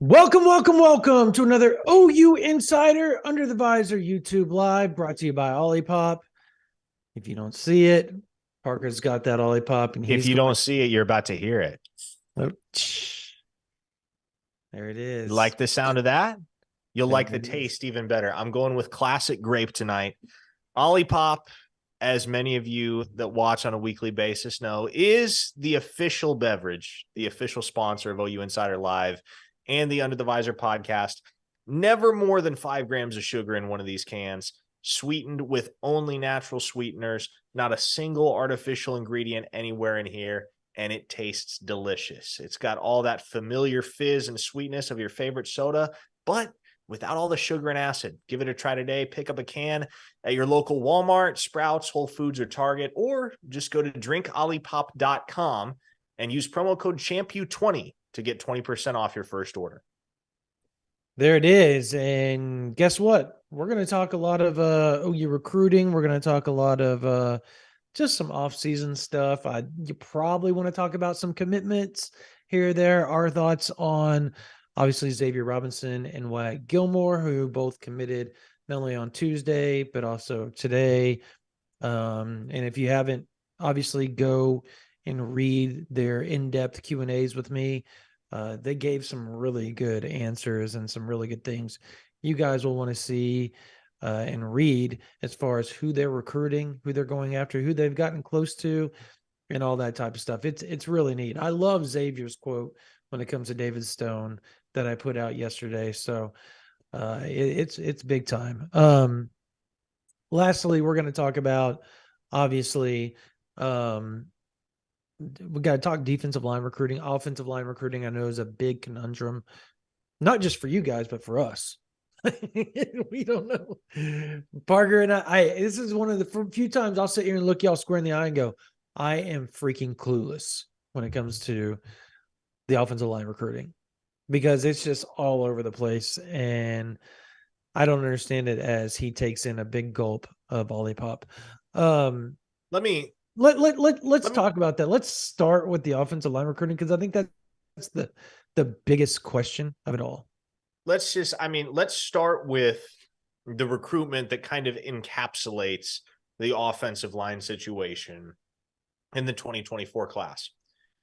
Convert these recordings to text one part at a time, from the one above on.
Welcome to another OU Insider Under the Visor YouTube Live, brought to you by Olipop. If you don't see it, Parker's got that Olipop, and If you don't see it, you're about to hear it. Oh, there it is. You like the sound of that? You'll like the taste even better. I'm going with classic grape tonight. Olipop, as many of you that watch on a weekly basis know, is the official beverage, the official sponsor of OU Insider Live and the Under the Visor podcast. Never more than 5 grams of sugar in one of these cans, sweetened with only natural sweeteners, not a single artificial ingredient anywhere in here, and it tastes delicious. It's got all that familiar fizz and sweetness of your favorite soda, but without all the sugar and acid. Give it a try today. Pick up a can at your local Walmart, Sprouts, Whole Foods, or Target, or just go to drinkolipop.com and use promo code CHAMPU20 to get 20% off your first order. There it is. And guess what? We're going to talk a lot of OU recruiting. We're going to talk a lot of just some off-season stuff. You probably want to talk about some commitments here or there. Our thoughts on, obviously, Xavier Robinson and Wyatt Gilmore, who both committed not only on Tuesday, but also today. And if you haven't, obviously go and read their in-depth Q&As with me. They gave some really good answers and some really good things you guys will want to see and read as far as who they're recruiting, who they're going after, who they've gotten close to, and all that type of stuff. It's really neat. I love Xavier's quote when it comes to David Stone that I put out yesterday. So it's big time. Lastly, we're going to talk about, obviously, we got to talk defensive line recruiting. Offensive line recruiting, I know, is a big conundrum, not just for you guys, but for us. We don't know. Parker and I, this is one of the few times I'll sit here and look y'all square in the eye and go, I am freaking clueless when it comes to the offensive line recruiting, because it's just all over the place. And I don't understand it as he takes in a big gulp of Olipop. Let's talk about that. Let's start with the offensive line recruiting, because I think that's the biggest question of it all. Let's start with the recruitment that kind of encapsulates the offensive line situation in the 2024 class.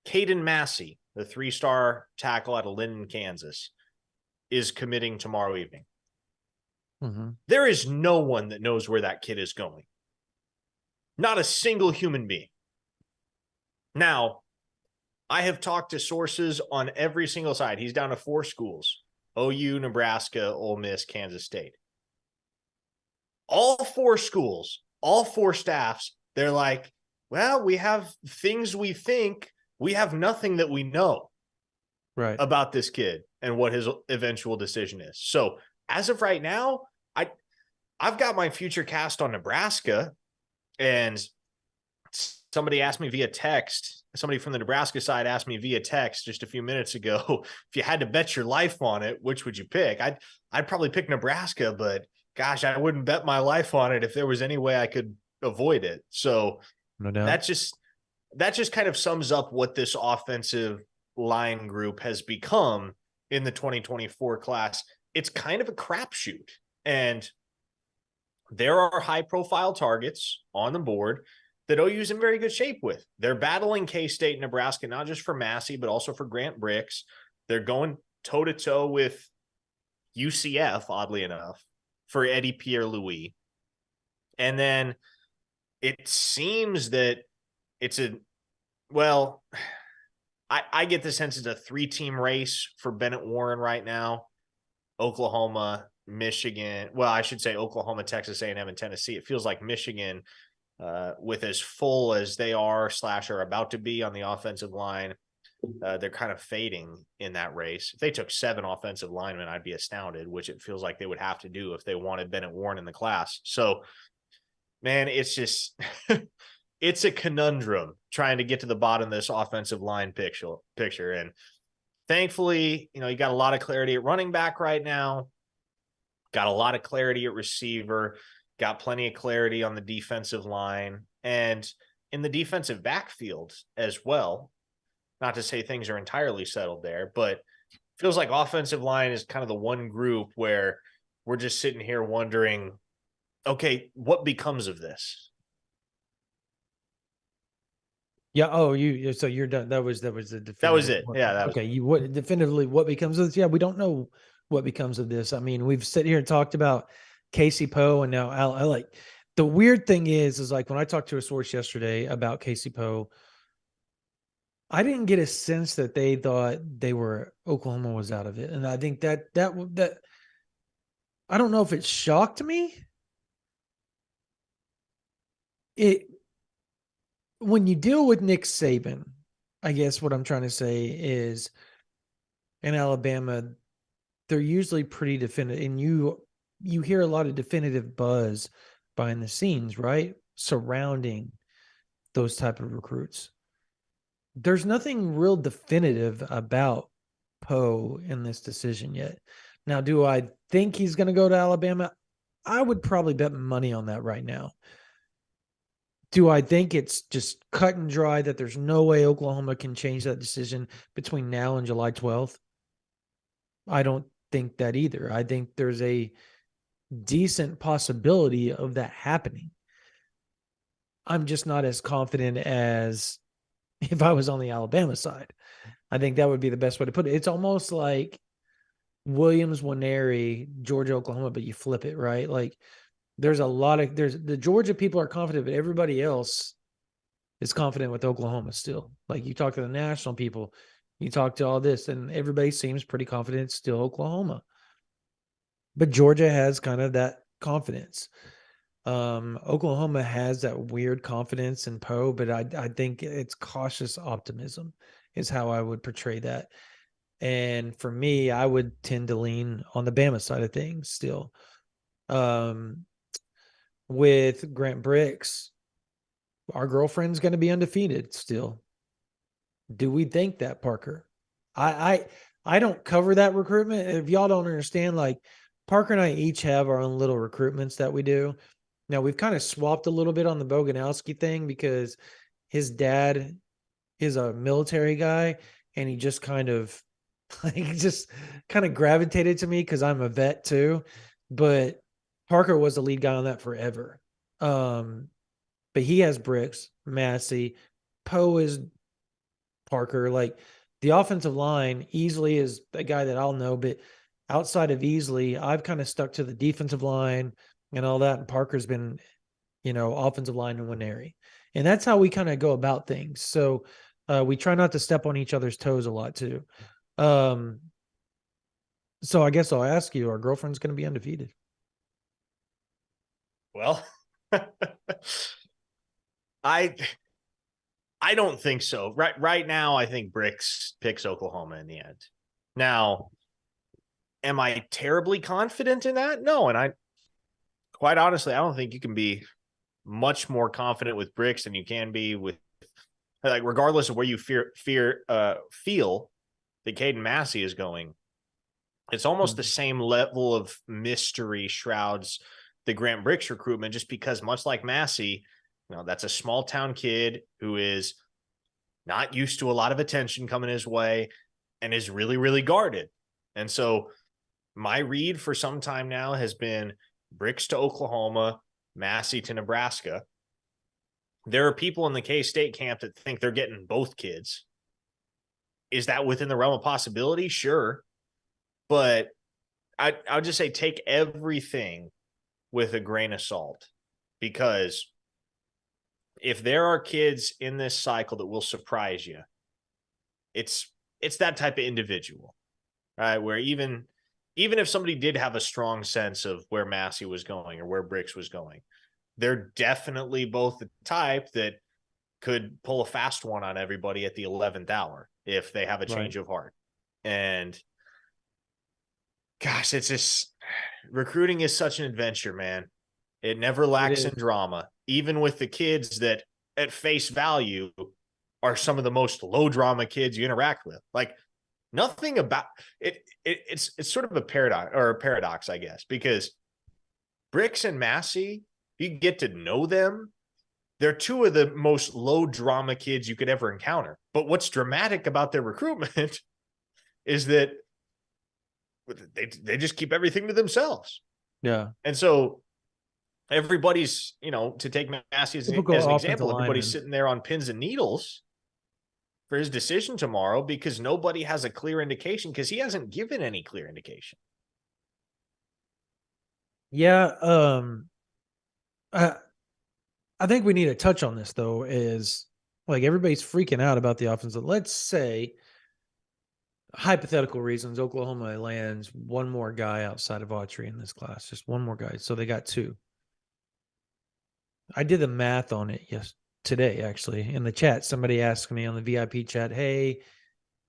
Caden Massey, the 3-star tackle out of Linden, Kansas, is committing tomorrow evening. Mm-hmm. There is no one that knows where that kid is going. Not a single human being. Now, I have talked to sources on every single side. He's down to 4 schools: OU, Nebraska, Ole Miss, Kansas State. All 4 schools, all 4 staffs, they're like, well, we have things we think. We have nothing that we know about this kid and what his eventual decision is. So as of right now, I've got my future cast on Nebraska. And somebody asked me via text, somebody from the Nebraska side asked me via text just a few minutes ago, if you had to bet your life on it, which would you pick? I'd probably pick Nebraska, but gosh, I wouldn't bet my life on it if there was any way I could avoid it. So no doubt. That just kind of sums up what this offensive line group has become in the 2024 class. It's kind of a crapshoot, and there are high-profile targets on the board that OU's in very good shape with. They're battling K-State and Nebraska, not just for Massey, but also for Grant Bricks. They're going toe-to-toe with UCF, oddly enough, for Eddie Pierre-Louis. And then it seems that I get the sense it's a 3-team race for Bennett Warren right now. Oklahoma, Michigan, I should say Oklahoma, Texas A&M, and Tennessee. It feels like Michigan, with as full as they are about to be on the offensive line, they're kind of fading in that race. If they took 7 offensive linemen, I'd be astounded, which it feels like they would have to do if they wanted Bennett Warren in the class. So, man, it's just it's a conundrum trying to get to the bottom of this offensive line picture. And thankfully, you got a lot of clarity at running back right now. Got a lot of clarity at receiver, got plenty of clarity on the defensive line and in the defensive backfield as well. Not to say things are entirely settled there, but feels like offensive line is kind of the one group where we're just sitting here wondering, okay, what becomes of this? Yeah. Oh, so you're done. That was the That was definitive. it. Yeah, that was Okay. What definitively what becomes of this? Yeah, we don't know what becomes of this. I mean, we've sit here and talked about Casey Poe and now I like the weird thing is like when I talked to a source yesterday about Casey Poe, I didn't get a sense that they thought they were Oklahoma was out of it. And I think that I don't know if it shocked me. It when you deal with Nick Saban, I guess what I'm trying to say is in Alabama, they're usually pretty definitive, and you hear a lot of definitive buzz behind the scenes, right? Surrounding those type of recruits. There's nothing real definitive about Poe in this decision yet. Now, do I think he's going to go to Alabama? I would probably bet money on that right now. Do I think it's just cut and dry that there's no way Oklahoma can change that decision between now and July 12th? I don't think that either. I think there's a decent possibility of that happening. I'm just not as confident as if I was on the Alabama side. I think that would be the best way to put it. It's almost like Williams, Winery, Georgia, Oklahoma, but you flip it, right? Like there's the Georgia people are confident, but everybody else is confident with Oklahoma still. Like you talk to the national people, you talk to all this, and everybody seems pretty confident it's still Oklahoma. But Georgia has kind of that confidence. Oklahoma has that weird confidence in Poe, but I think it's cautious optimism is how I would portray that. And for me, I would tend to lean on the Bama side of things still. Um, with Grant Bricks, our girlfriend's going to be undefeated still. Do we think that, Parker? I I don't cover that recruitment. If y'all don't understand, like Parker and I each have our own little recruitments that we do. Now we've kind of swapped a little bit on the Boganowski thing because his dad is a military guy and he just kind of like just kind of gravitated to me because I'm a vet too. But Parker was the lead guy on that forever. But he has Bricks, Massey, Poe is Parker. Like the offensive line easily is a guy that I'll know, but outside of easily, I've kind of stuck to the defensive line and all that. And Parker's been, offensive line in one area. And that's how we kind of go about things. So we try not to step on each other's toes a lot too. Um, so I guess I'll ask you, our girlfriend's going to be undefeated. Well, I I don't think so. Right now, I think Bricks picks Oklahoma in the end. Now, am I terribly confident in that? No, and I quite honestly, I don't think you can be much more confident with Bricks than you can be with like regardless of where you feel that Caden Massey is going. It's almost the same level of mystery shrouds the Grant Bricks recruitment, just because much like Massey, that's a small town kid who is not used to a lot of attention coming his way and is really, really guarded. And so my read for some time now has been Bricks to Oklahoma, Massey to Nebraska. There are people in the K-State camp that think they're getting both kids. Is that within the realm of possibility? Sure. But I'll just say take everything with a grain of salt, because if there are kids in this cycle that will surprise you, it's that type of individual, right? Where even if somebody did have a strong sense of where Massey was going or where Bricks was going, they're definitely both the type that could pull a fast one on everybody at the 11th hour if they have a change of heart. And gosh, it's just recruiting is such an adventure, man. It never lacks in drama, even with the kids that at face value are some of the most low drama kids you interact with. Like nothing about it. It's sort of a paradox, I guess, because Bricks and Massey, you get to know them. They're two of the most low drama kids you could ever encounter. But what's dramatic about their recruitment is that they just keep everything to themselves. Yeah. And so everybody's, to take Massey as Typical an offensive example, everybody's lineman. sitting there on pins and needles for his decision tomorrow because nobody has a clear indication, because he hasn't given any clear indication. Yeah. I think we need to touch on this though, is like everybody's freaking out about the offensive. Let's say, hypothetical reasons, Oklahoma lands one more guy outside of Autry in this class, just one more guy. So they got two. I did the math on it today, actually, in the chat. Somebody asked me on the VIP chat, hey,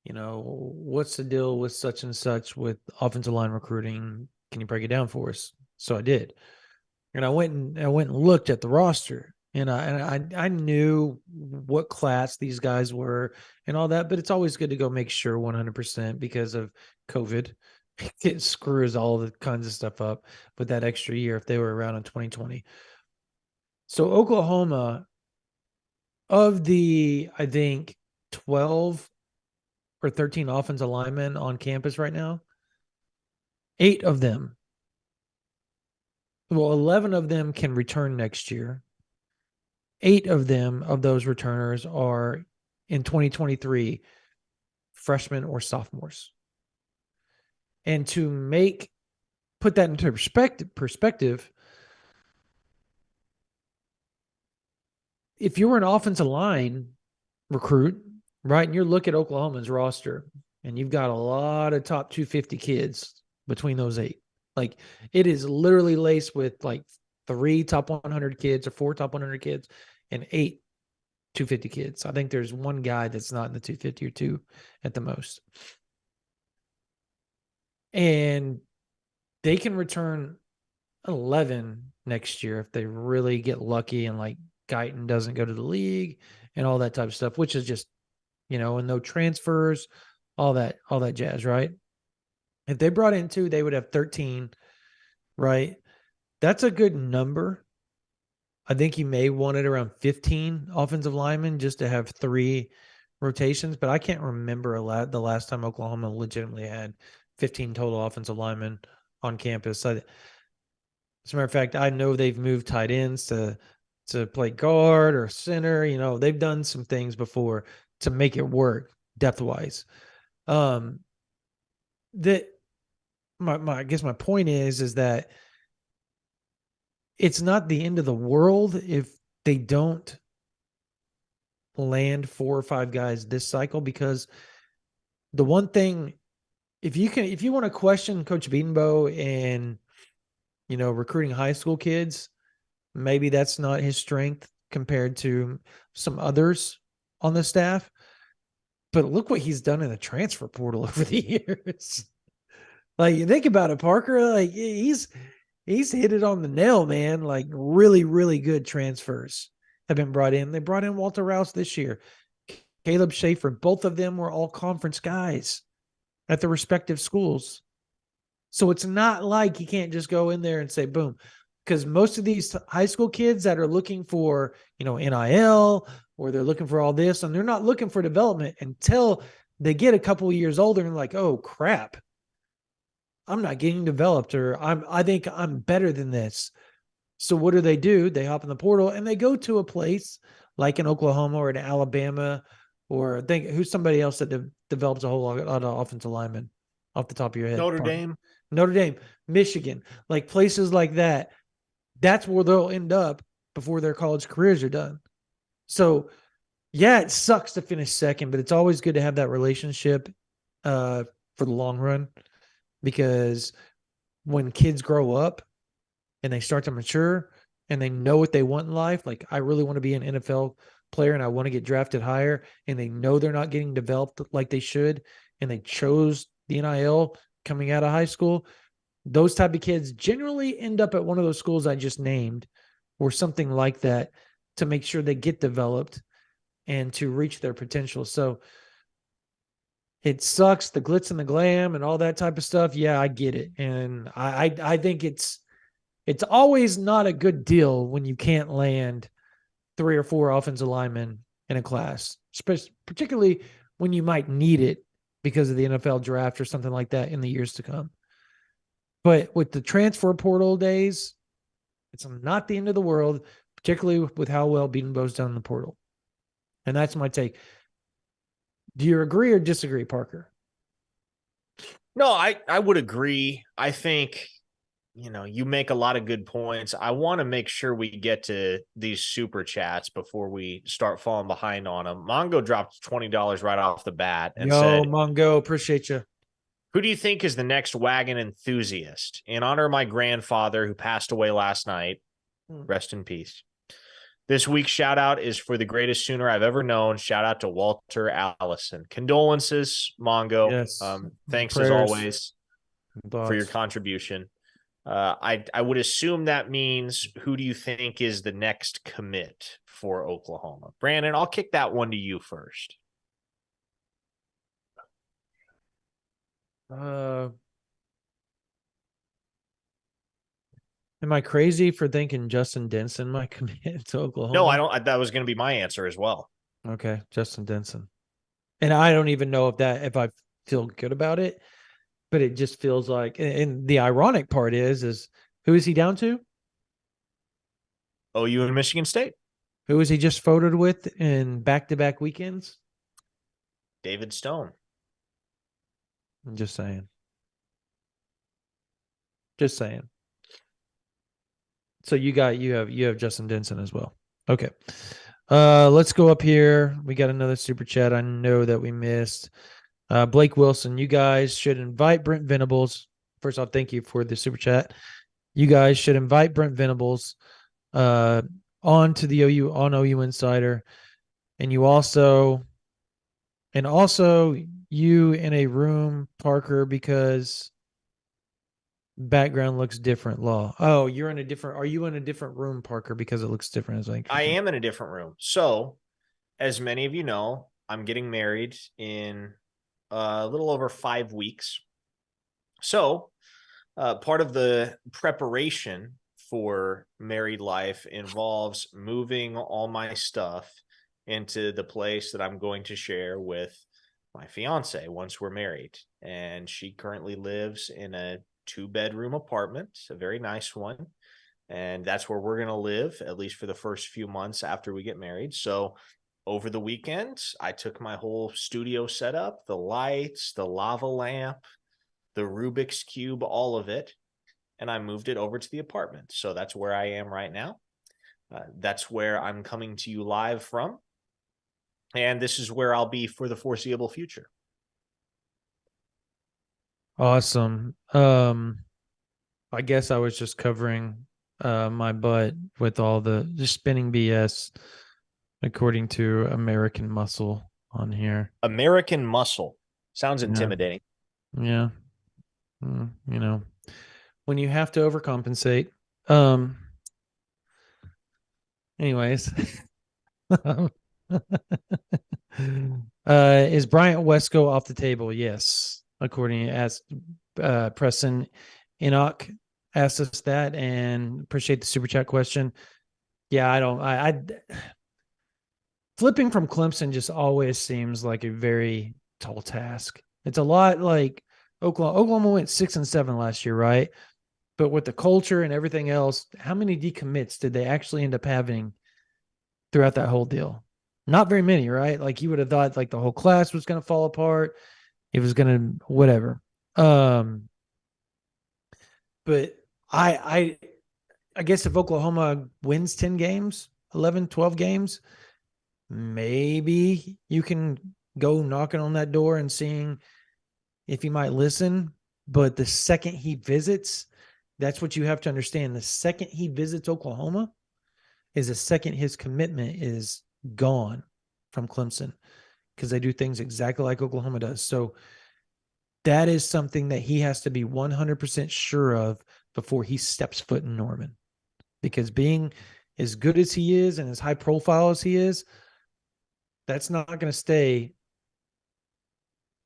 what's the deal with such and such with offensive line recruiting? Can you break it down for us? So I did. And I went and looked at the roster, and I knew what class these guys were and all that, but it's always good to go make sure 100% because of COVID. It screws all the kinds of stuff up with that extra year if they were around in 2020. So Oklahoma, of the, I think, 12 or 13 offensive linemen on campus right now, 8 of them, well, 11 of them can return next year. 8 of them, of those returners, are in 2023 freshmen or sophomores. And to put that into perspective, if you were an offensive line recruit, right, and you look at Oklahoma's roster, and you've got a lot of top 250 kids between those 8, like it is literally laced with like 3 top 100 kids or 4 top 100 kids and 8 250 kids. I think there's one guy that's not in the 250 or 2 at the most. And they can return 11 next year if they really get lucky and like Guyton doesn't go to the league and all that type of stuff, which is just, and no transfers, all that jazz, right? If they brought in 2, they would have 13, right? That's a good number. I think you may want it around 15 offensive linemen just to have 3 rotations, but I can't remember the last time Oklahoma legitimately had 15 total offensive linemen on campus. As a matter of fact, I know they've moved tight ends to play guard or center. They've done some things before to make it work depth-wise. That I guess my point is that it's not the end of the world if they don't land 4 or 5 guys this cycle, because the one thing, if you want to question Coach Beatonbow and recruiting high school kids, maybe that's not his strength compared to some others on the staff. But look what he's done in the transfer portal over the years. Like, you think about it, Parker, like he's hit it on the nail, man. Like really, really good transfers have been brought in. They brought in Walter Rouse this year, Caleb Schaefer. Both of them were all conference guys at their respective schools. So it's not like you can't just go in there and say, boom, because most of these high school kids that are looking for, NIL, or they're looking for all this, and they're not looking for development until they get a couple of years older and like, oh crap, I'm not getting developed, or I think I'm better than this. So what do? They hop in the portal and they go to a place like in Oklahoma or in Alabama, or think who's somebody else that develops a whole lot of offensive linemen off the top of your head. Notre Dame, Michigan, like places like that. That's where they'll end up before their college careers are done. So yeah, it sucks to finish second, but it's always good to have that relationship for the long run, because when kids grow up and they start to mature and they know what they want in life, like I really want to be an NFL player and I want to get drafted higher, and they know they're not getting developed like they should, and they chose the NIL coming out of high school, those type of kids generally end up at one of those schools I just named or something like that, to make sure they get developed and to reach their potential. So it sucks, the glitz and the glam and all that type of stuff. Yeah, I get it. And I think it's always not a good deal when you can't land 3 or 4 offensive linemen in a class, particularly when you might need it because of the NFL draft or something like that in the years to come. But with the transfer portal days, it's not the end of the world, particularly with how well Beatonbow's done in the portal. And that's my take. Do you agree or disagree, Parker? No, I would agree. I think, you make a lot of good points. I want to make sure we get to these super chats before we start falling behind on them. Mongo dropped $20 right off the bat and Yo, said, Mongo, appreciate you. who do you think is the next wagon enthusiast? In honor of my grandfather who passed away last night, rest in peace. This week's shout out is for the greatest Sooner I've ever known. Shout out to Walter Allison. Condolences, Mongo. Yes. Thanks as Prayers, always for your thoughts. contribution. I would assume that means who do you think is the next commit for Oklahoma? Brandon, I'll kick that one to you first. Am I crazy for thinking Justin Denson might commit to Oklahoma? No, I don't. That was going to be my answer as well. Okay, Justin Denson. And I don't even know if I feel good about it, but it just feels like, and the ironic part is who is he down to? OU and Michigan State. Who was he just photoed with in back-to-back weekends? David Stone. I'm just saying. Just saying. So you have Justin Denson as well. Okay. Let's go up here. We got another super chat I know that we missed. Blake Wilson, you guys should invite Brent Venables. First off, thank you for the super chat. You guys should invite Brent Venables on to the OU Insider. And also you in a room, Parker, because background looks different. Law. Oh, are you in a different room, Parker, because it looks different? I am in a different room. So, as many of you know, I'm getting married in a little over 5 weeks. So, part of the preparation for married life involves moving all my stuff into the place that I'm going to share with my fiance once we're married. And she currently lives in a 2-bedroom apartment, a very nice one. And that's where we're going to live, at least for the first few months after we get married. So over the weekend, I took my whole studio setup, the lights, the lava lamp, the Rubik's Cube, all of it, and I moved it over to the apartment. So that's where I am right now. That's where I'm coming to you live from. And this is where I'll be for the foreseeable future. Awesome. I guess I was just covering my butt with all the just spinning BS according to American Muscle on here. American Muscle. Sounds intimidating. Yeah. When you have to overcompensate. Anyways. Is Bryant Wesco off the table? Yes. According to Preston Enoch asked us that, and appreciate the super chat question. Yeah, I flipping from Clemson just always seems like a very tall task. It's a lot like Oklahoma went 6-7 last year, right? But with the culture and everything else, how many decommits did they actually end up having throughout that whole deal? Not very many, right? Like you would have thought like the whole class was going to fall apart. It was going to whatever. But I guess if Oklahoma wins 10 games, 11, 12 games, maybe you can go knocking on that door and seeing if he might listen. But the second he visits, that's what you have to understand. The second he visits Oklahoma is the second his commitment is gone from Clemson, because they do things exactly like Oklahoma does. So that is something that he has to be 100% sure of before he steps foot in Norman, because being as good as he is and as high profile as he is, that's not going to stay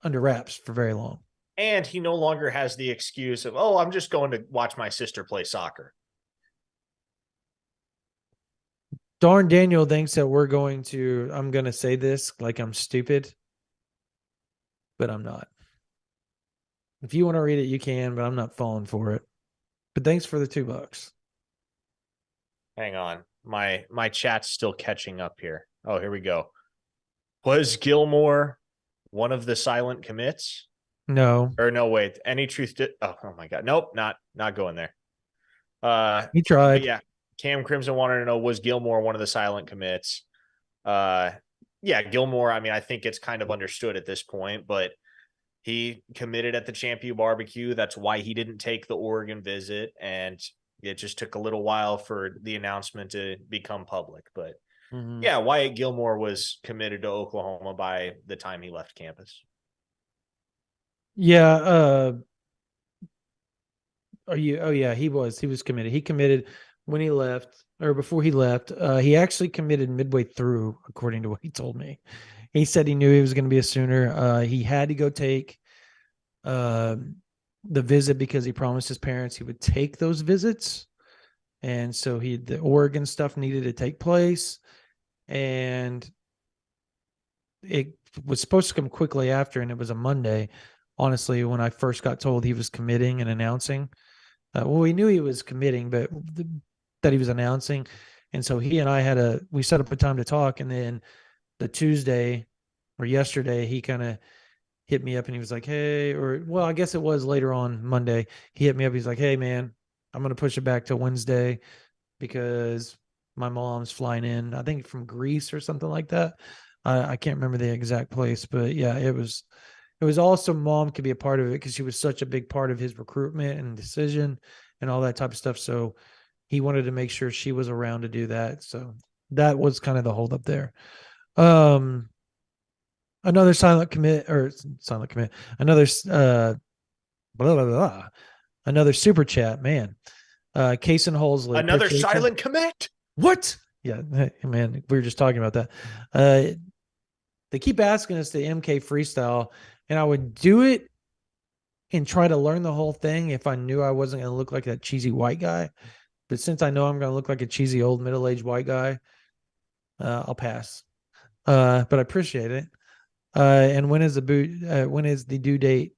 under wraps for very long. And he no longer has the excuse of, I'm just going to watch my sister play soccer. Darn Daniel thinks that I'm going to say this like I'm stupid, but I'm not. If you want to read it, you can, but I'm not falling for it. But thanks for the $2. Hang on. My chat's still catching up here. Oh, here we go. Was Gilmore one of the silent commits? No, Or no, wait. Any truth to oh my god. Nope, not going there. he But tried. yeah, Cam Crimson wanted to know, was Gilmore one of the silent commits? Uh yeah, Gilmore, I mean, I think it's kind of understood at this point, but he committed at the Champion Barbecue. That's why he didn't take the Oregon visit. And it just took a little while for the announcement to become public. But Mhm. yeah, Wyatt Gilmore was committed to Oklahoma by the time he left campus. Yeah. Oh yeah, he was. He was committed. He committed when he left or before he left. He actually committed midway through, according to what he told me. He said he knew he was going to be a Sooner. He had to go take uh, the visit because he promised his parents he would take those visits, and so the Oregon stuff needed to take place, and it was supposed to come quickly after, and it was a Monday. Honestly, when I first got told he was committing and announcing, well, we knew he was committing, but that he was announcing, and so he and I we set up a time to talk, and then the Tuesday or yesterday, he kind of hit me up and he was like, "Hey," or well, I guess it was later on Monday. He hit me up. He's like, "Hey, man, I'm gonna push it back to Wednesday because my mom's flying in. I think from Greece or something like that. I can't remember the exact place, but yeah, it was. It was also mom could be a part of it because she was such a big part of his recruitment and decision and all that type of stuff. So he wanted to make sure she was around to do that. So that was kind of the holdup there. Um, another silent commit, another blah blah blah, another super chat, man. Case and Halsley, Another appreciate you. silent commit. What? Yeah, hey, man, we were just talking about that. Uh, they keep asking us to MK freestyle, and I would do it and try to learn the whole thing if I knew I wasn't going to look like that cheesy white guy. But since I know I'm going to look like a cheesy old middle-aged white guy, I'll pass. But I appreciate it. And when is the due date?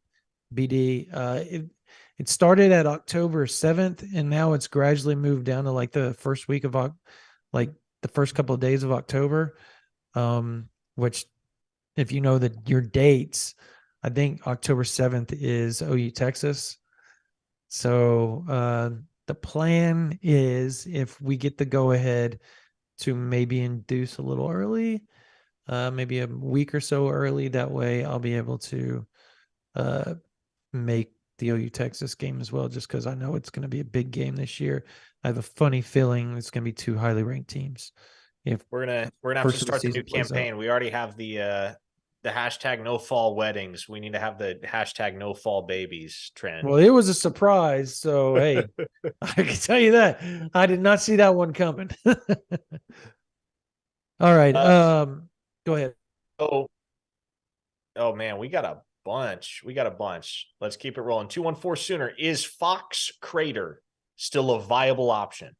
BD. It started at October 7th, and now it's gradually moved down to like the first week of like the first couple of days of October. Which if you know that your dates, I think October 7th is OU Texas. So the plan is if we get the go ahead to maybe induce a little early, maybe a week or so early. That way I'll be able to uh, make the OU Texas game as well, just because I know it's going to be a big game this year. I have a funny feeling it's going to be two highly ranked teams. If We're gonna have to first of the start the new season plays out. campaign. We already have the hashtag no fall weddings. We need to have the hashtag no fall babies trend. Well, it was a surprise. So, hey, I can tell you that. I did not see that one coming. All right. Uh, Go ahead. oh, oh man, we got a bunch. We got a bunch. Let's keep it rolling. 214 Sooner. Is Fox Crater still a viable option?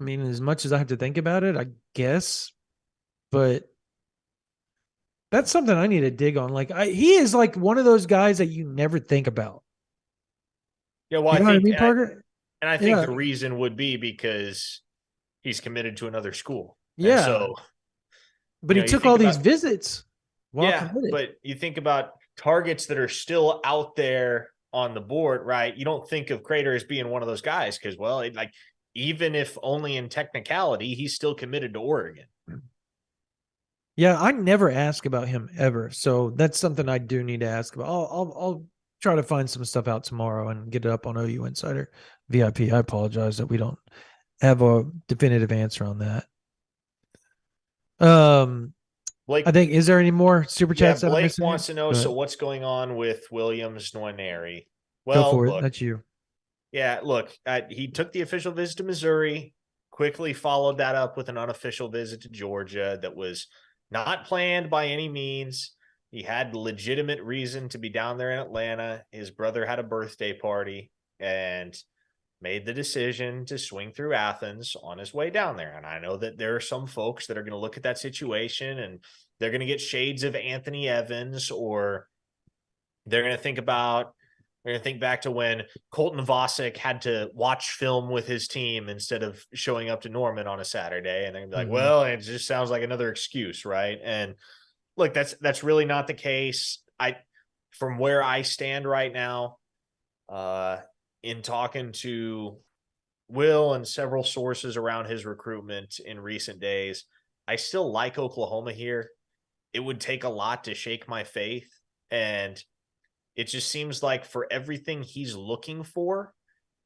I mean, as much as I have to think about it, I guess, but that's something I need to dig on. Like, he is like one of those guys that you never think about. Yeah, well, You know what I mean, Parker? and I think Yeah. the reason would be because he's committed to another school. And Yeah. so, But he you took think all these about, visits while yeah, committed. but you think about targets that are still out there on the board, right? You don't think of Crater as being one of those guys because, well, like, even if only in technicality, he's still committed to Oregon. Yeah, I never ask about him ever. So that's something I do need to ask about. I'll try to find some stuff out tomorrow and get it up on OU Insider VIP. I apologize that we don't have a definitive answer on that. Blake, I think is there any more super yeah, chats that I'm Blake missing here? wants to know, Go so ahead. what's going on with Williams Nwaneri? Go Well, for it. look, That's you. yeah, look, he took the official visit to Missouri, quickly followed that up with an unofficial visit to Georgia that was not planned by any means. He had legitimate reason to be down there in Atlanta. His brother had a birthday party, and made the decision to swing through Athens on his way down there. And I know that there are some folks that are going to look at that situation and they're going to get shades of Anthony Evans, or they're going to think about, they're going to think back to when Colton Vasek had to watch film with his team instead of showing up to Norman on a Saturday. And they're going to be like, well, it just sounds like another excuse, right? And look, that's really not the case. From where I stand right now, in talking to Will and several sources around his recruitment in recent days, I still like Oklahoma here. It would take a lot to shake my faith. And it just seems like for everything he's looking for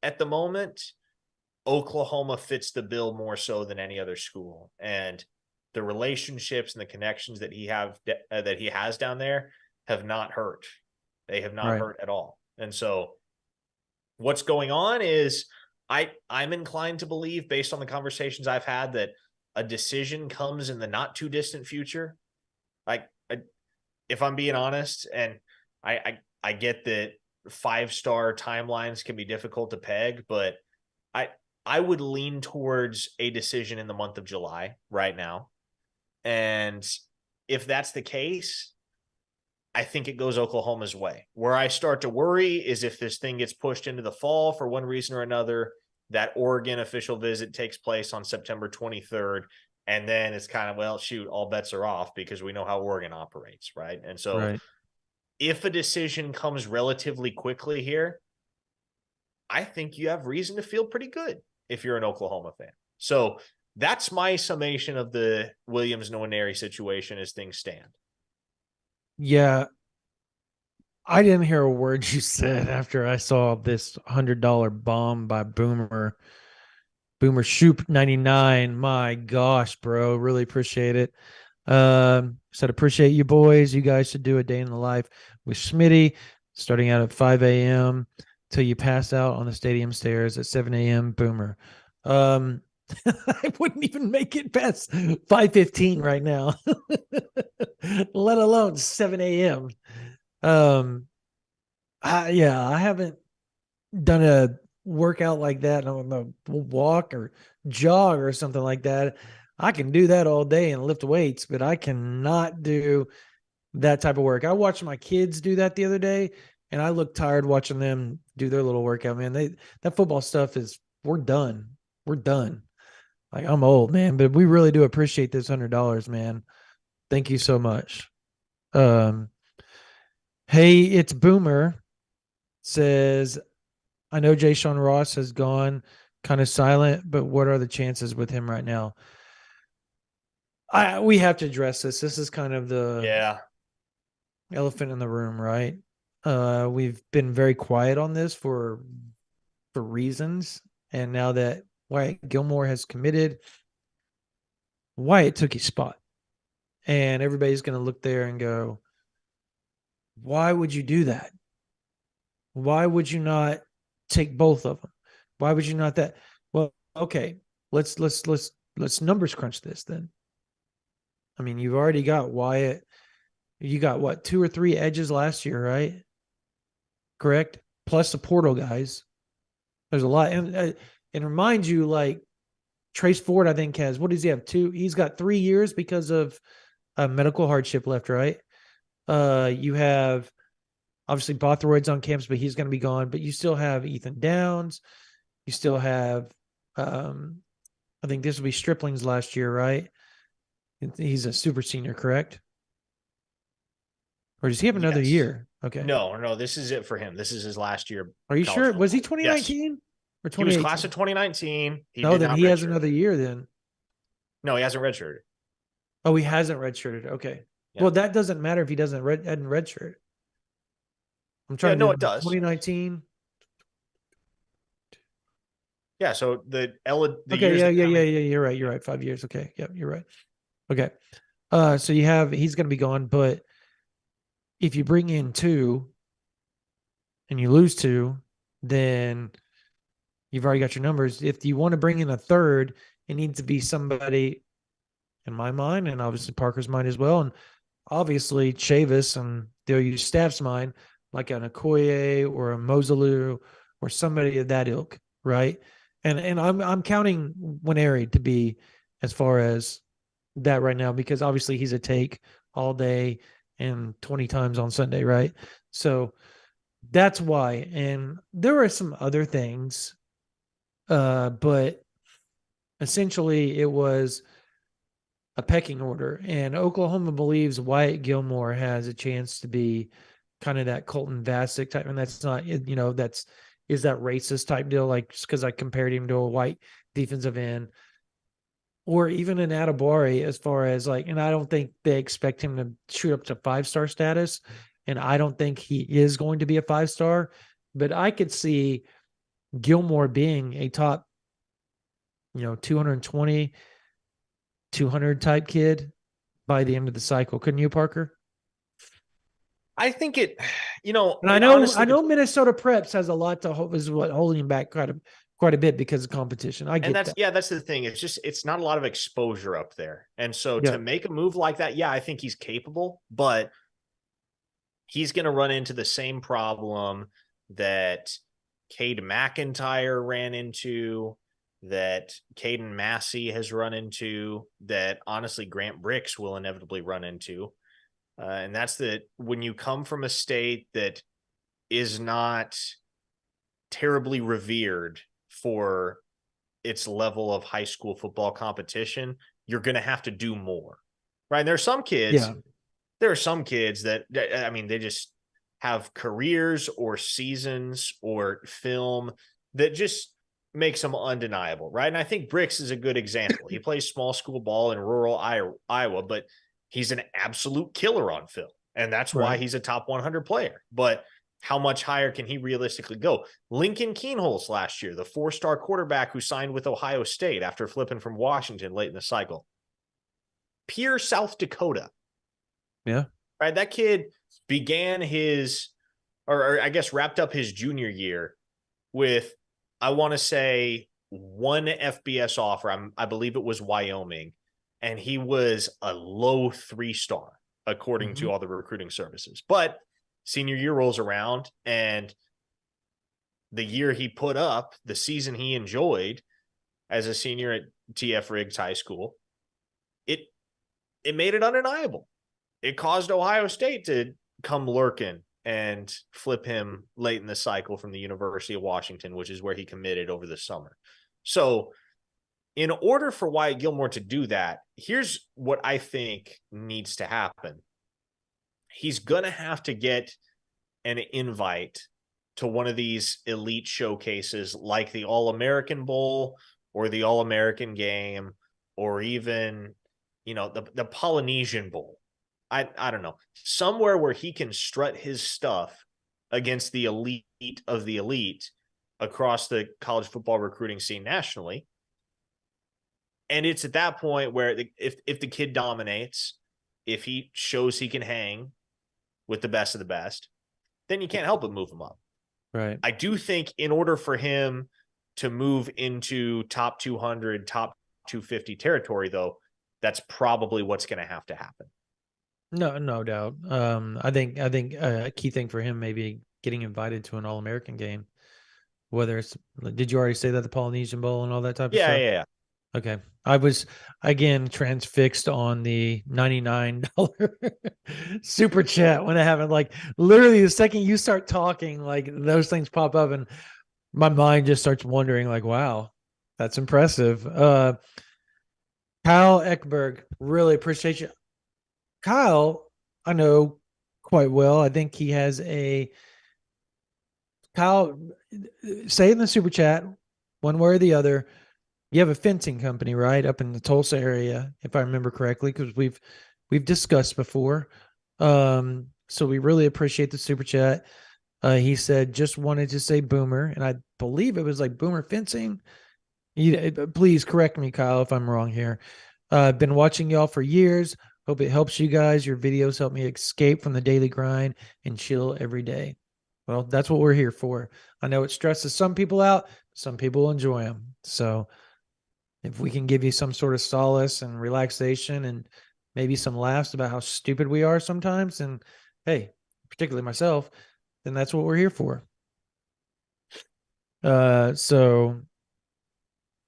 at the moment, Oklahoma fits the bill more so than any other school. And the relationships and the connections that he has down there have not hurt. They have not hurt at all. And so what's going on is I'm inclined to believe, based on the conversations I've had, that a decision comes in the not too distant future. If I'm being honest, and I get that 5-star timelines can be difficult to peg, but I would lean towards a decision in the month of July right now. And if that's the case, I think it goes Oklahoma's way. Where I start to worry is if this thing gets pushed into the fall for one reason or another, that Oregon official visit takes place on September 23rd. And then it's kind of, well, shoot, all bets are off because we know how Oregon operates, right? And so if a decision comes relatively quickly here, I think you have reason to feel pretty good if you're an Oklahoma fan. So that's my summation of the Williams-Nwaneri situation as things stand. Yeah. I didn't hear a word you said after I saw this $100 bomb by Boomer Shoop 99. My gosh, bro. Really appreciate it. Said appreciate you boys. You guys should do a day in the life with Schmitty, starting out at 5 a.m. till you pass out on the stadium stairs at 7 a.m. Boomer. I wouldn't even make it past 5:15 right now, let alone 7 a.m. I haven't done a workout like that. I don't know, walk or jog or something like that. I can do that all day and lift weights, but I cannot do that type of work. I watched my kids do that the other day, and I looked tired watching them do their little workout, man. That football stuff we're done. We're done. Like, I'm old, man, but we really do appreciate this $100, man. Thank you so much. Hey, it's Boomer says, I know Jay Sean Ross has gone kind of silent, but what are the chances with him right now? We have to address this. This is kind of the elephant in the room, right? We've been very quiet on this for reasons. And now that Wyatt Gilmore has committed, Wyatt took his spot. And everybody's going to look there and go, why would you do that? Why would you not take both of them? Why would you not that? Well, okay, let's numbers crunch this then. I mean, you've already got Wyatt. You got what, 2 or 3 edges last year, right? Correct? Plus the portal guys. There's a lot. And remind you, like, Trace Ford, I think, has, what does he have? 2? He's got 3 years because of medical hardship left, right? You have, obviously, Bothroyd's on campus, but he's going to be gone. But you still have Ethan Downs. You still have, I think this will be Stripling's last year, right? He's a super senior, correct? Or does he have another year? Okay. No, this is it for him. This is his last year. Are you sure? Was he 2019 or 2018? He was class of 2019. Then he has another year then. No, he hasn't redshirted. Oh, he hasn't redshirted. Okay. Yeah. Well, that doesn't matter if he hadn't redshirt. I'm trying to know it does. 2019. Yeah, so the okay, yeah. You're right. 5 years. Okay, yep, you're right. Okay, so he's going to be gone, but if you bring in 2 and you lose 2, then you've already got your numbers. If you want to bring in a third, it needs to be somebody, in my mind, and obviously Parker's mind as well, and obviously Chavis and the OU staff's mind, like an Okoye or a Mosalou or somebody of that ilk, right? And I'm counting Winery to be as far as that right now, because obviously he's a take all day and 20 times on Sunday, right? So that's why. And there are some other things, but essentially it was a pecking order. And Oklahoma believes Wyatt Gilmore has a chance to be kind of that Colton Vasek type. And that's not, is that racist type deal? Like, just because I compared him to a white defensive end, or even an Atabari, as far as like, and I don't think they expect him to shoot up to 5-star status. And I don't think he is going to be a 5-star, but I could see Gilmore being a top, 220, 200 type kid by the end of the cycle. Couldn't you, Parker? I think And I it know, I honestly, know Minnesota Preps has a lot to hold, is what holding him back quite a bit because of competition. I and get that. that's the thing. It's not a lot of exposure up there. And so Yeah. to make a move like that, yeah, I think he's capable, but he's going to run into the same problem that Cade McIntyre ran into, that Caden Massey has run into, that honestly Grant Bricks will inevitably run into. And that's that when you come from a state that is not terribly revered for its level of high school football competition, you're going to have to do more. Right. And there are some kids that, I mean, they just have careers or seasons or film that just makes them undeniable. Right. And I think Bricks is a good example. He plays small school ball in rural Iowa, but he's an absolute killer on film. And that's why Right. he's a top 100 player. But how much higher can he realistically go? Lincoln Keenholz last year, the 4-star quarterback who signed with Ohio State after flipping from Washington late in the cycle. Pierre, South Dakota. Yeah. Right. That kid began or I guess wrapped up his junior year with, I want to say, one FBS offer. I believe it was Wyoming. And he was a low 3-star, according Mm-hmm. to all the recruiting services. But senior year rolls around, and the year he put up, the season he enjoyed as a senior at TF Riggs High School, it made it undeniable. It caused Ohio State to come lurking and flip him late in the cycle from the University of Washington, which is where he committed over the summer. So in order for Wyatt Gilmore to do that, here's what I think needs to happen. He's going to have to get an invite to one of these elite showcases like the All-American Bowl or the All-American Game, or even, the Polynesian Bowl. I don't know, somewhere where he can strut his stuff against the elite of the elite across the college football recruiting scene nationally. And it's at that point where if the kid dominates, if he shows he can hang with the best of the best, then you can't help but move him up. Right. I do think in order for him to move into top 200, top 250 territory, though, that's probably what's going to have to happen. No doubt. I think a key thing for him may be getting invited to an All-American game. Whether it's, did you already say that, the Polynesian Bowl and all that type of stuff? Yeah. Okay. I was again transfixed on the $99 super chat when I haven't, like, literally the second you start talking, like those things pop up and my mind just starts wondering, like, wow, that's impressive. Kyle Eckberg, really appreciate you. Kyle, I know quite well. I think he has Kyle, say in the super chat, one way or the other, you have a fencing company, right, up in the Tulsa area, if I remember correctly, because we've discussed before. So we really appreciate the super chat. He said, just wanted to say Boomer, and I believe it was like Boomer Fencing. Please correct me, Kyle, if I'm wrong here. I've been watching y'all for years. Hope it helps you guys. Your videos help me escape from the daily grind and chill every day. Well, that's what we're here for. I know it stresses some people out. Some people enjoy them. So if we can give you some sort of solace and relaxation and maybe some laughs about how stupid we are sometimes, and hey, particularly myself, then that's what we're here for. So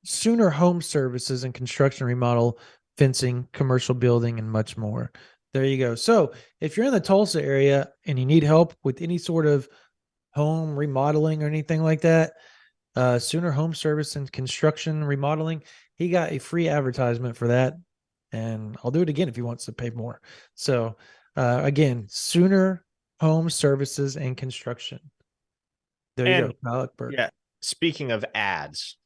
Sooner Home Services and construction remodel, fencing, commercial building, and much more. There you go. So if you're in the Tulsa area and you need help with any sort of home remodeling or anything like that, Sooner Home Service and Construction Remodeling, he got a free advertisement for that. And I'll do it again if he wants to pay more. So again, Sooner Home Services and Construction. There you And go, Kyle Burke. yeah, speaking of ads,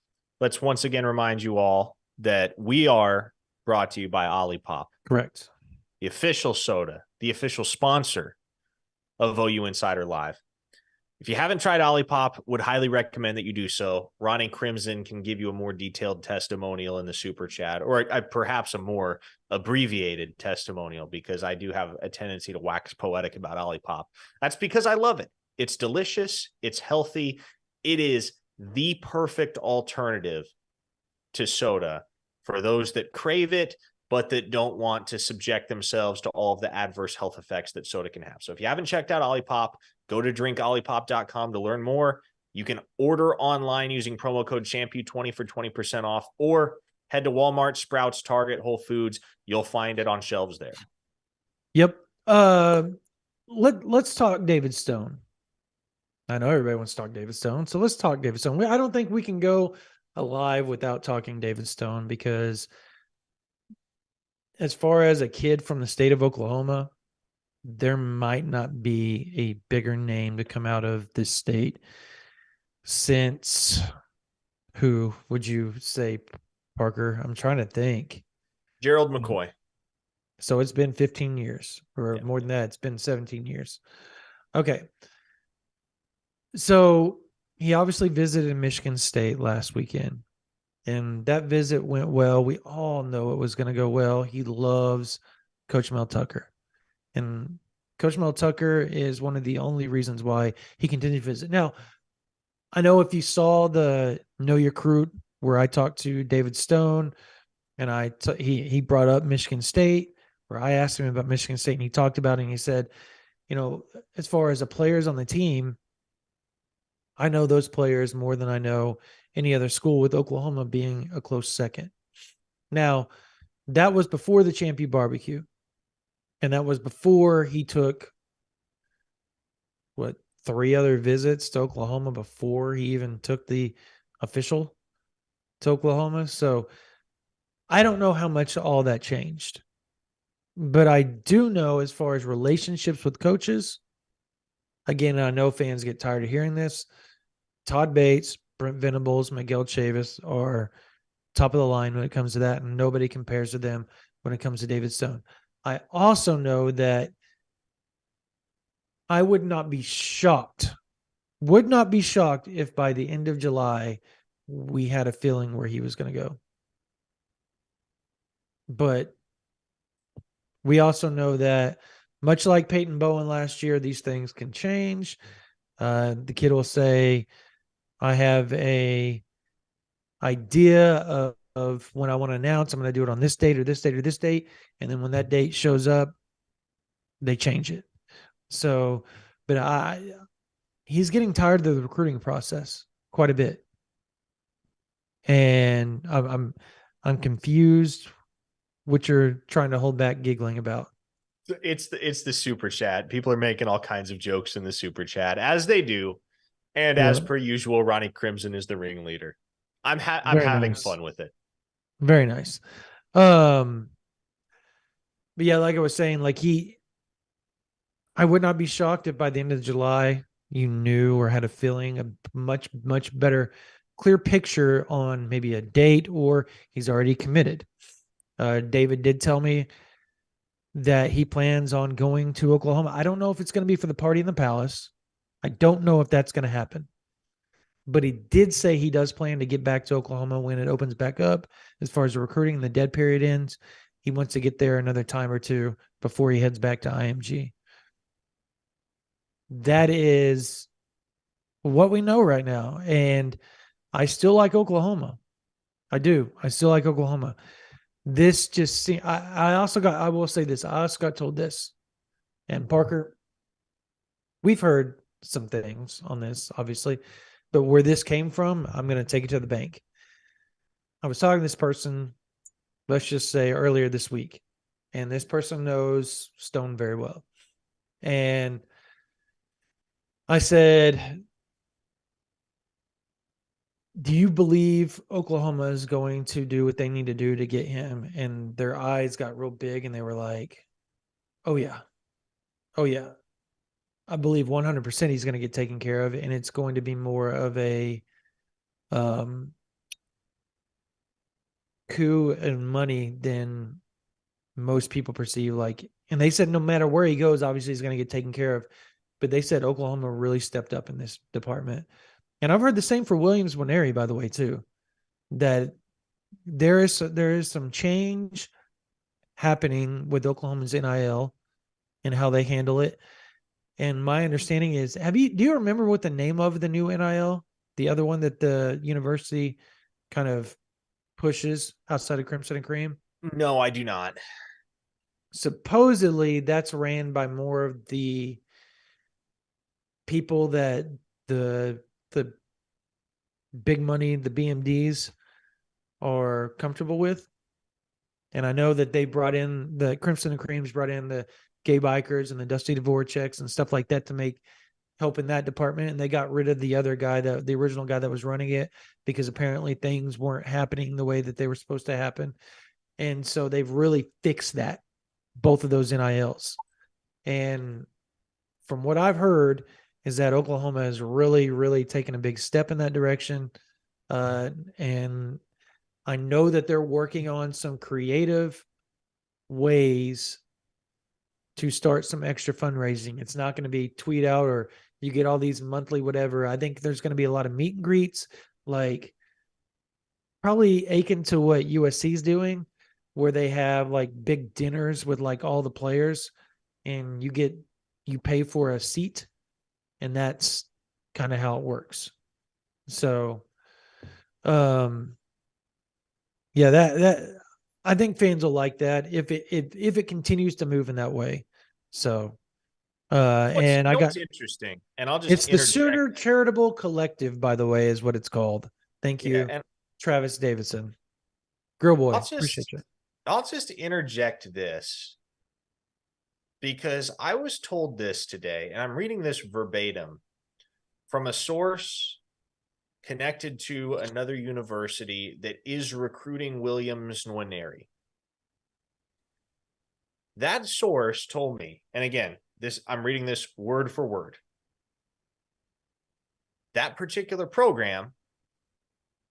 let's once again remind you all that we are brought to you by Olipop, Correct. the official soda, the official sponsor of OU Insider Live. If you haven't tried Olipop, would highly recommend that you do so. Ronnie Crimson can give you a more detailed testimonial in the super chat, or perhaps a more abbreviated testimonial, because I do have a tendency to wax poetic about Olipop. That's because I love it. It's delicious. It's healthy. It is the perfect alternative to soda for those that crave it, but that don't want to subject themselves to all of the adverse health effects that soda can have. So if you haven't checked out Olipop, go to drinkolipop.com to learn more. You can order online using promo code SHAMPU20 for 20% off, or head to Walmart, Sprouts, Target, Whole Foods. You'll find it on shelves there. Yep. Let's talk David Stone. I know everybody wants to talk David Stone, so let's talk David Stone. I don't think we can go alive without talking David Stone, because as far as a kid from the state of Oklahoma, there might not be a bigger name to come out of this state since, who would you say, Parker? I'm trying to think. Gerald McCoy. So it's been 15 years, or Yeah. more than that. It's been 17 years. Okay. So he obviously visited Michigan State last weekend, and that visit went well. We all know it was going to go well. He loves Coach Mel Tucker, and Coach Mel Tucker is one of the only reasons why he continued to visit. Now, I know if you saw the Know Your Recruit where I talked to David Stone, and he brought up Michigan State, where I asked him about Michigan State, and he talked about it, and he said, as far as the players on the team, I know those players more than I know any other school, with Oklahoma being a close second. Now, that was before the Champion Barbecue, and that was before he took, 3 other visits to Oklahoma before he even took the official to Oklahoma. So I don't know how much all that changed, but I do know, as far as relationships with coaches, again, I know fans get tired of hearing this, Todd Bates, Brent Venables, Miguel Chavis are top of the line when it comes to that, and nobody compares to them when it comes to David Stone. I also know that I would not be shocked if by the end of July we had a feeling where he was going to go. But we also know that, much like Peyton Bowen last year, these things can change. The kid will say, I have a idea of when I want to announce, I'm going to do it on this date or this date or this date. And then when that date shows up, they change it. So, but he's getting tired of the recruiting process quite a bit. And I'm confused what you're trying to hold back giggling about. It's the super chat. People are making all kinds of jokes in the super chat, as they do. And as per usual, Ronnie Crimson is the ringleader. I'm having fun with it. Very nice. But yeah, like I was saying, I would not be shocked if by the end of July you knew or had a feeling, a much, much better, clear picture on maybe a date, or he's already committed. David did tell me that he plans on going to Oklahoma. I don't know if it's going to be for the party in the palace. I don't know if that's going to happen. But he did say he does plan to get back to Oklahoma when it opens back up. As far as the recruiting and the dead period ends, he wants to get there another time or two before he heads back to IMG. That is what we know right now. And I still like Oklahoma. I do. I still like Oklahoma. This just seems, I will say this. I also got told this. And Parker, we've heard some things on this, obviously. but where this came from, I'm going to take it to the bank. I was talking to this person, let's just say earlier this week, and this person knows Stone very well. And I said, do you believe Oklahoma is going to do what they need to do to get him? And their eyes got real big and they were like, oh, yeah. Oh, yeah. I believe 100% he's going to get taken care of. And it's going to be more of a um, coup and money than most people perceive. Like, and they said no matter where he goes, obviously he's going to get taken care of. But they said Oklahoma really stepped up in this department. And I've heard the same for Williams Winery, by the way, too, that there is some change happening with Oklahoma's NIL and how they handle it. And my understanding is, do you remember what the name of the new NIL, the other one that the university kind of pushes outside of Crimson and Cream? No, I do not. Supposedly that's ran by more of the people that the big money, the BMDs are comfortable with. And I know that they brought in the Crimson and Creams, brought in the gay bikers and the Dusty Dvoraceks and stuff like that to make help in that department. And they got rid of the other guy, the original guy that was running it, because apparently things weren't happening the way that they were supposed to happen. And so they've really fixed that, both of those NILs. And from what I've heard is that Oklahoma has really, really taken a big step in that direction. And I know that they're working on some creative ways to start some extra fundraising. It's not going to be tweet out or you get all these monthly whatever. I think there's going to be a lot of meet and greets, like probably akin to what USC is doing, where they have like big dinners with like all the players and you pay for a seat, and that's kind of how it works. So yeah, that I think fans will like that if it continues to move in that way. So and I got What's interesting, and I'll just it's the interject. Sooner Charitable Collective, by the way, is what it's called. Thank Yeah, you, and Travis Davidson. Girl I'll boy. Appreciate just you. I'll just interject this because I was told this today, and I'm reading this verbatim from a source connected to another university that is recruiting Williams Nwaneri. That source told me, and again, I'm reading this word for word. That particular program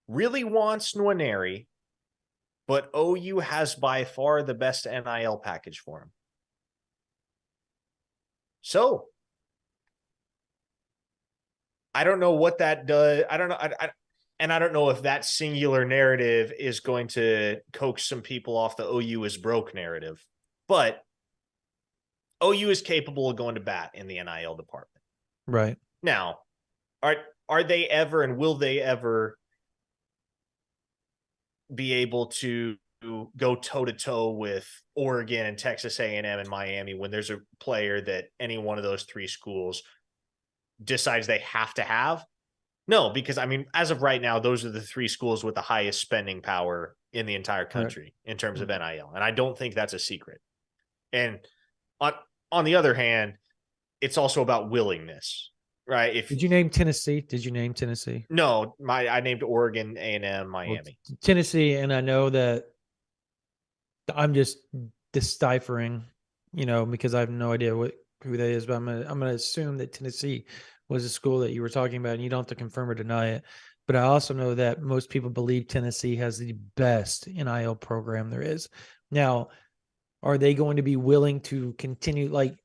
really wants Nwaneri, but OU has by far the best NIL package for him. So I don't know what that does. I don't know. And I don't know if that singular narrative is going to coax some people off the OU is broke narrative, but OU is capable of going to bat in the NIL department. Right. Now, are they ever and will they ever be able to go toe to toe with Oregon and Texas A&M and Miami when there's a player that any one of those three schools decides they have to have? No, because I mean, as of right now, those are the three schools with the highest spending power in the entire country in terms of NIL. And I don't think that's a secret. And on the other hand, it's also about willingness, right? Did you name Tennessee? Did you name Tennessee? No, I named Oregon, A&M, Miami. Well, Tennessee, and I know that I'm just deciphering, because I have no idea who that is, but I'm gonna assume that Tennessee was a school that you were talking about, and you don't have to confirm or deny it. But I also know that most people believe Tennessee has the best NIL program there is. Now, are they going to be willing to continue? Like,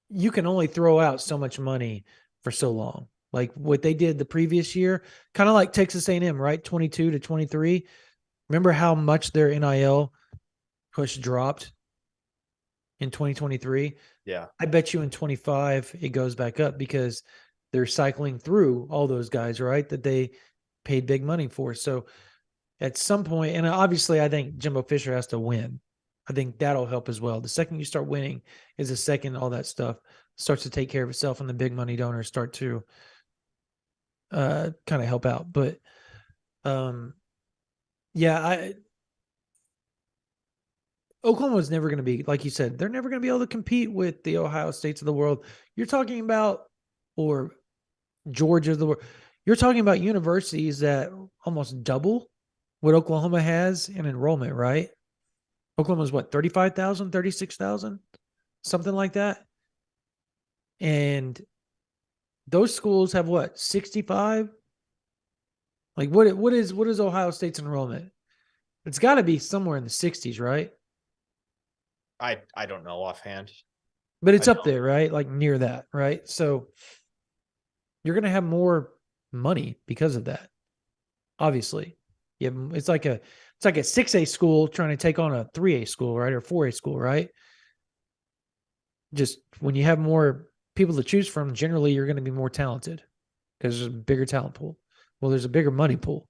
you can only throw out so much money for so long. Like what they did the previous year, kind of like Texas A&M, right? 22 to 23. Remember how much their NIL push dropped in 2023? Yeah. I bet you in 25 it goes back up because they're cycling through all those guys, right? That they paid big money for. So at some point, and obviously I think Jimbo Fisher has to win. I think that'll help as well. The second you start winning is the second all that stuff starts to take care of itself and the big money donors start to kind of help out. But um, yeah, Oklahoma's never going to be, like you said, they're never going to be able to compete with the Ohio States of the world. You're talking about, or Georgia of the world. You're talking about universities that almost double what Oklahoma has in enrollment, right? Oklahoma's what, 35,000, 36,000, something like that. And those schools have what, 65? Like what is Ohio State's enrollment? It's got to be somewhere in the 60s, right? I don't know offhand. But I it's up don't. there, right? Like near that, right? So you're going to have more money because of that. Obviously. Yeah, it's like a 6A school trying to take on a 3A school, right? Or 4A school, right? Just when you have more people to choose from, generally you're going to be more talented because there's a bigger talent pool. Well, there's a bigger money pool.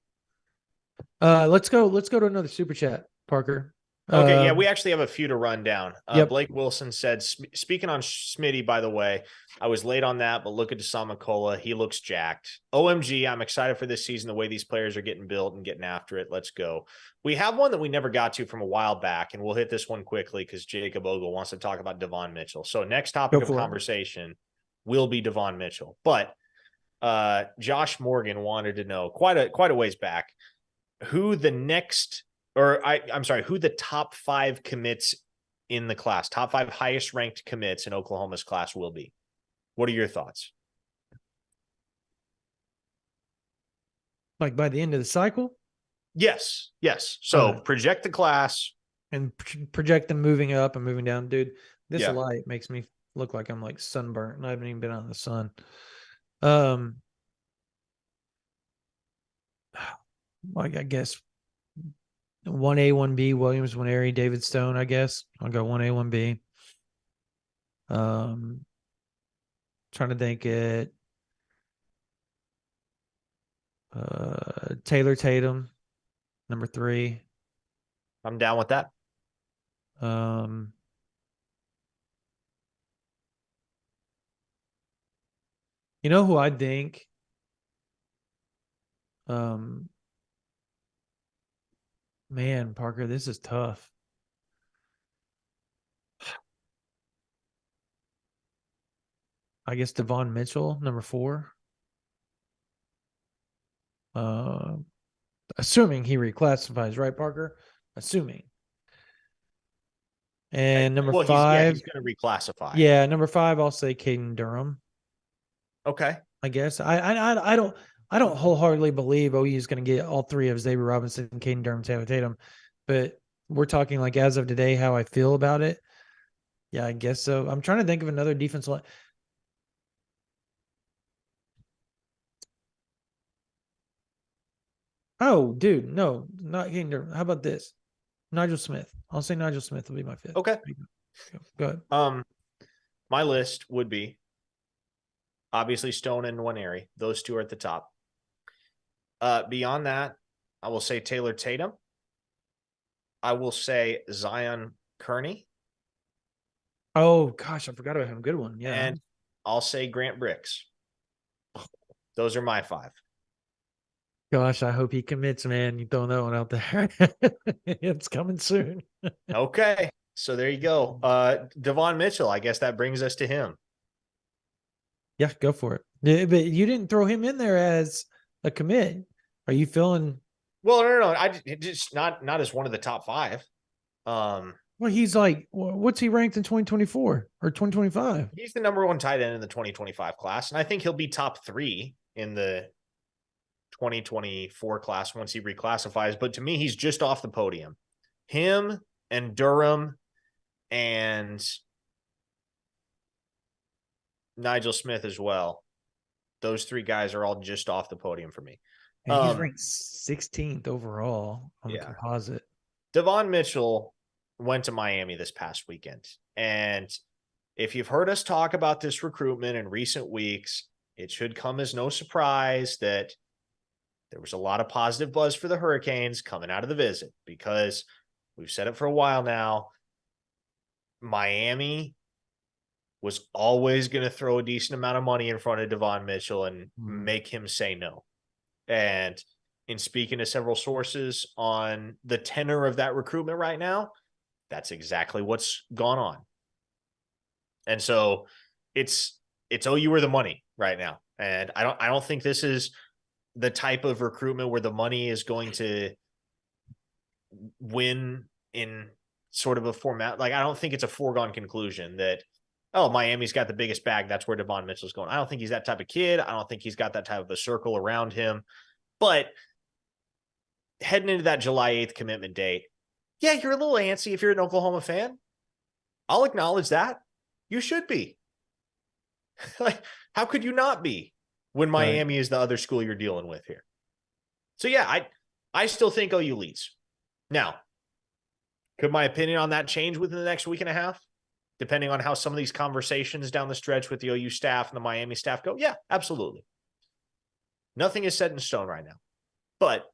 Let's go to another super chat, Parker. Okay, yeah, we actually have a few to run down. Yep. Blake Wilson said, speaking on Smitty, by the way, I was late on that, but look at Deshaun McCullough. He looks jacked. OMG, I'm excited for this season, the way these players are getting built and getting after it. Let's go. We have one that we never got to from a while back, and we'll hit this one quickly because Jacob Ogle wants to talk about Devon Mitchell. So next topic of conversation will be Devon Mitchell. But Josh Morgan wanted to know quite a ways back who the next – I'm sorry, who the top 5 commits in the class, top 5 highest ranked commits in Oklahoma's class will be. What are your thoughts? Like by the end of the cycle? Yes. So project the class. And project them moving up and moving down. Dude, this light makes me look like I'm like sunburnt and I haven't even been out in the sun. Like I guess 1A, 1B, Williams, Winery, David Stone, I guess. I'll go 1A, 1B. Trying to think it. Taylor Tatum, number 3. I'm down with that. You know who I think? Man, Parker, this is tough. I guess Devon Mitchell, number 4. Assuming he reclassifies, right, Parker? Assuming. And number 5. He's going to reclassify. Yeah, number 5, I'll say Caden Durham. Okay. I guess. I don't wholeheartedly believe OU is going to get all 3 of Xavier Robinson, Caden Durham, Taylor Tatum. But we're talking like as of today, how I feel about it. Yeah, I guess so. I'm trying to think of another defense line. Oh, dude, no, not Caden Durham. How about this? Nigel Smith. I'll say Nigel Smith will be my 5th. Okay. Go ahead. My list would be obviously Stone and Winery. Those 2 are at the top. Beyond that, I will say Taylor Tatum. I will say Zion Kearney. Oh, gosh, I forgot about him. Good one. Yeah. And I'll say Grant Bricks. Those are my 5. Gosh, I hope he commits, man. You throwing that one out there. It's coming soon. Okay. So there you go. Devon Mitchell, I guess that brings us to him. Yeah, go for it. Yeah, but you didn't throw him in there as a commit. Are you feeling? Well, no. I just not as one of the top 5. Well, he's like, what's he ranked in 2024 or 2025? He's the number 1 tight end in the 2025 class, and I think he'll be top 3 in the 2024 class once he reclassifies. But to me, he's just off the podium. Him and Durham and Nigel Smith as well. Those 3 guys are all just off the podium for me. And he's ranked 16th overall on the composite. Devon Mitchell went to Miami this past weekend. And if you've heard us talk about this recruitment in recent weeks, it should come as no surprise that there was a lot of positive buzz for the Hurricanes coming out of the visit, because we've said it for a while now. Miami was always going to throw a decent amount of money in front of Devon Mitchell and make him say no. And in speaking to several sources on the tenor of that recruitment right now, that's exactly what's gone on. And so it's OU or the money right now. And I don't think this is the type of recruitment where the money is going to win in sort of a format. Like, I don't think it's a foregone conclusion that, oh, Miami's got the biggest bag, that's where Devon Mitchell's going. I don't think he's that type of kid. I don't think he's got that type of a circle around him. But heading into that July 8th commitment date, yeah, you're a little antsy if you're an Oklahoma fan. I'll acknowledge that. You should be. Like, how could you not be when Miami is the other school you're dealing with here? So yeah, I still think OU leads. Now, could my opinion on that change within the next week and a half, depending on how some of these conversations down the stretch with the OU staff and the Miami staff go? Yeah, absolutely. Nothing is set in stone right now. But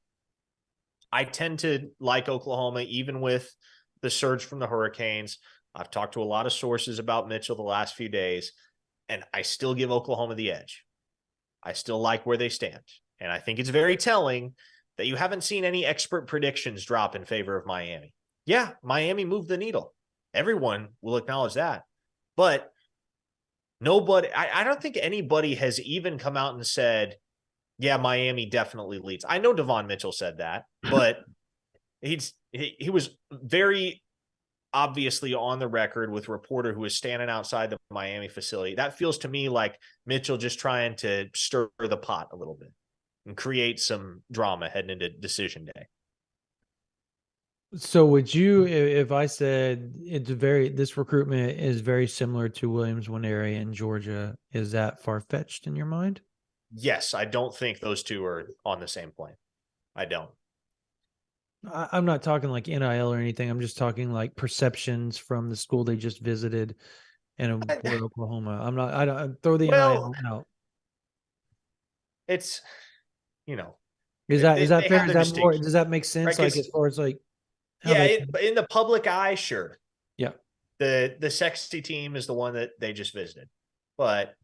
I tend to like Oklahoma, even with the surge from the Hurricanes. I've talked to a lot of sources about Mitchell the last few days, and I still give Oklahoma the edge. I still like where they stand. And I think it's very telling that you haven't seen any expert predictions drop in favor of Miami. Yeah, Miami moved the needle. Everyone will acknowledge that. But nobody, I don't think anybody has even come out and said, yeah, Miami definitely leads. I know Devon Mitchell said that, but he was very obviously on the record with a reporter who was standing outside the Miami facility. That feels to me like Mitchell just trying to stir the pot a little bit and create some drama heading into decision day. So would you, if I said this recruitment is very similar to Williams Winery in Georgia, is that far-fetched in your mind? Yes, I don't think those two are on the same plane. I don't. I'm not talking like NIL or anything. I'm just talking like perceptions from the school they just visited in Port Oklahoma. I don't throw the NIL out. It's, you know, Is that fair? have Is their that more, distinction, does that make sense? right? Like as far as like how Yeah, they, in the public eye, sure. yeah. The sexy team is the one that they just visited. But,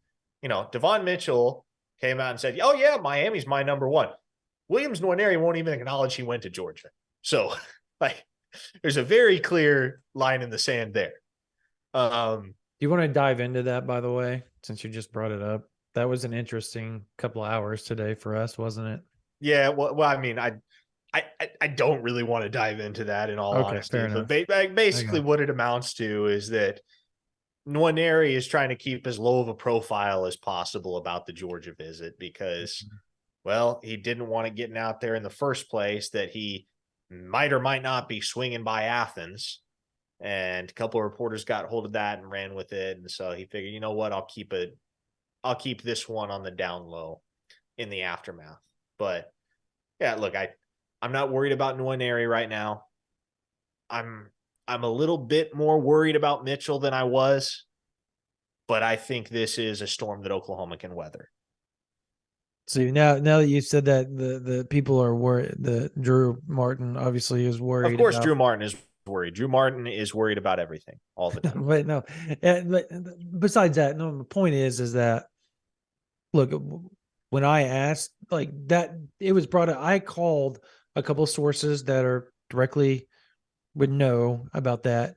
Devon Mitchell came out and said, oh, yeah, Miami's my number one. Williams Nwaneri won't even acknowledge he went to Georgia. So, like, there's a very clear line in the sand there. Do you want to dive into that, by the way, since you just brought it up? That was an interesting couple of hours today for us, wasn't it? Yeah, well, I mean, I don't really want to dive into that in all Okay, honesty. fair But enough. basically, what it amounts to is that Nwaneri is trying to keep as low of a profile as possible about the Georgia visit because, well, he didn't want it getting out there in the first place that he might or might not be swinging by Athens. And a couple of reporters got hold of that and ran with it. And so he figured, you know what, I'll keep this one on the down low in the aftermath. But yeah, look, I'm not worried about Nwaneri right now. I'm a little bit more worried about Mitchell than I was, but I think this is a storm that Oklahoma can weather. See, now that you said that, the people are worried. The Drew Martin obviously is worried. Of course, about, Drew Martin is worried. Drew Martin is worried about everything all the time. but no. But besides that, no. The point is that look, when I asked like that, it was brought up. I called a couple of sources that are directly would know about that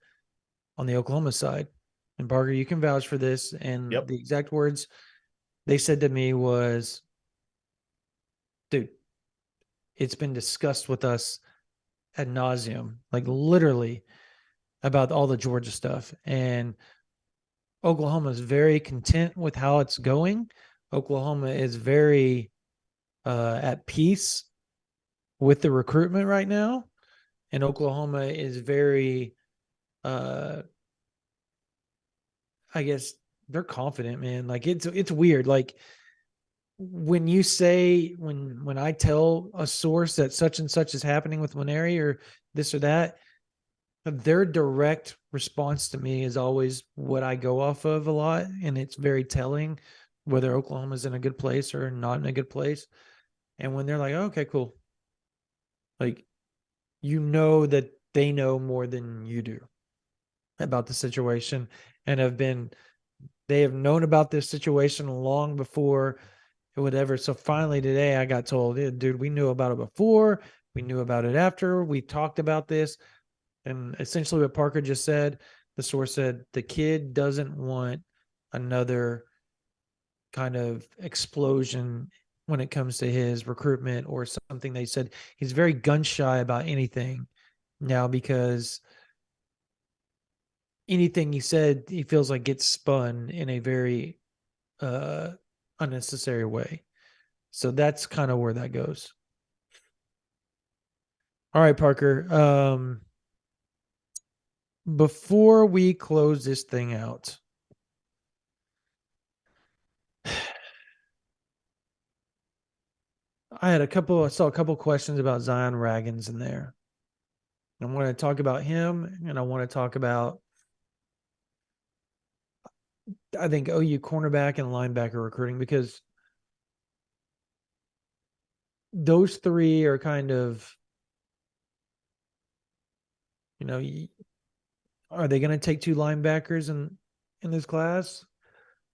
on the Oklahoma side. And Parker, you can vouch for this. And Yep. the exact words they said to me was, dude, it's been discussed with us ad nauseum, like literally about all the Georgia stuff. And Oklahoma is very content with how it's going. Oklahoma is very at peace with the recruitment right now. And Oklahoma is very, I guess they're confident, man. Like it's weird. Like when you say, when I tell a source that such and such is happening with Winery or this or that, their direct response to me is always what I go off of a lot. And it's very telling whether Oklahoma's in a good place or not in a good place. And when they're like, oh, okay, cool. Like, you know that they know more than you do about the situation and have been They have known about this situation long before whatever. So finally today I got told, "Yeah, dude, we knew about it before. We knew about it after. We talked about this." And essentially what Parker just said, the source said the kid doesn't want another kind of explosion when it comes to his recruitment or something. They said he's very gun shy about anything now because anything he said he feels like gets spun in a very uh unnecessary way. So that's kind of where that goes. All right, Parker. Before we close this thing out, I saw a couple questions about Zion Raggins in there. I want to talk about him, and I want to talk about, I think, OU cornerback and linebacker recruiting, because those three are kind of, you know, are they going to take two linebackers in this class?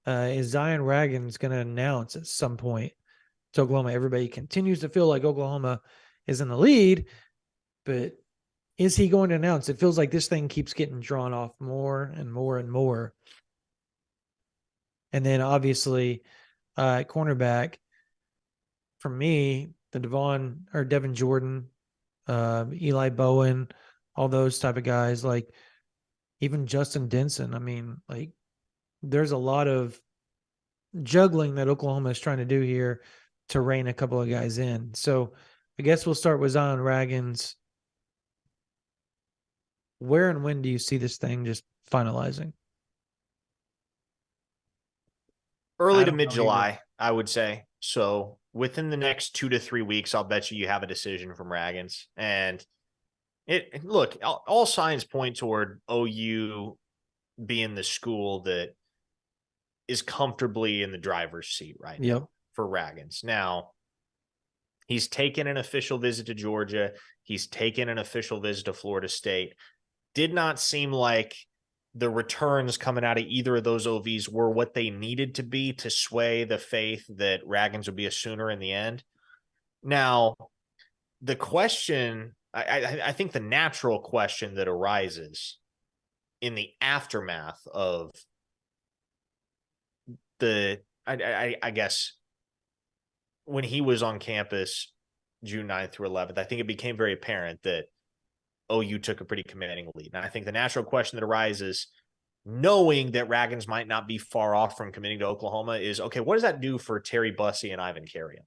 Is Zion Raggins going to announce at some point to Oklahoma? Everybody continues to feel like Oklahoma is in the lead, but is he going to announce? It feels like this thing keeps getting drawn off more and more and more. And then obviously, cornerback, for me, the Devin Jordan, Eli Bowen, all those type of guys, like even Justin Denson. I mean, like there's a lot of juggling that Oklahoma is trying to do here to rein a couple of guys in. So I guess we'll start with Zion Raggins. Where and when do you see this thing just finalizing? Early I to don't mid know either. July, I would say. So within the next 2 to 3 weeks, I'll bet you have a decision from Raggins. And it look, all signs point toward OU being the school that is comfortably in the driver's seat right Yep. now for Raggins. Now, he's taken an official visit to Georgia. He's taken an official visit to Florida State. Did not seem like the returns coming out of either of those OVs were what they needed to be to sway the faith that Raggins would be a Sooner in the end. Now, the question, I think the natural question that arises in the aftermath of I guess when he was on campus June 9th through 11th, I think it became very apparent that OU took a pretty commanding lead. And I think the natural question that arises, knowing that Raggins might not be far off from committing to Oklahoma, is okay, what does that do for Terry Bussey and Ivan Carrion?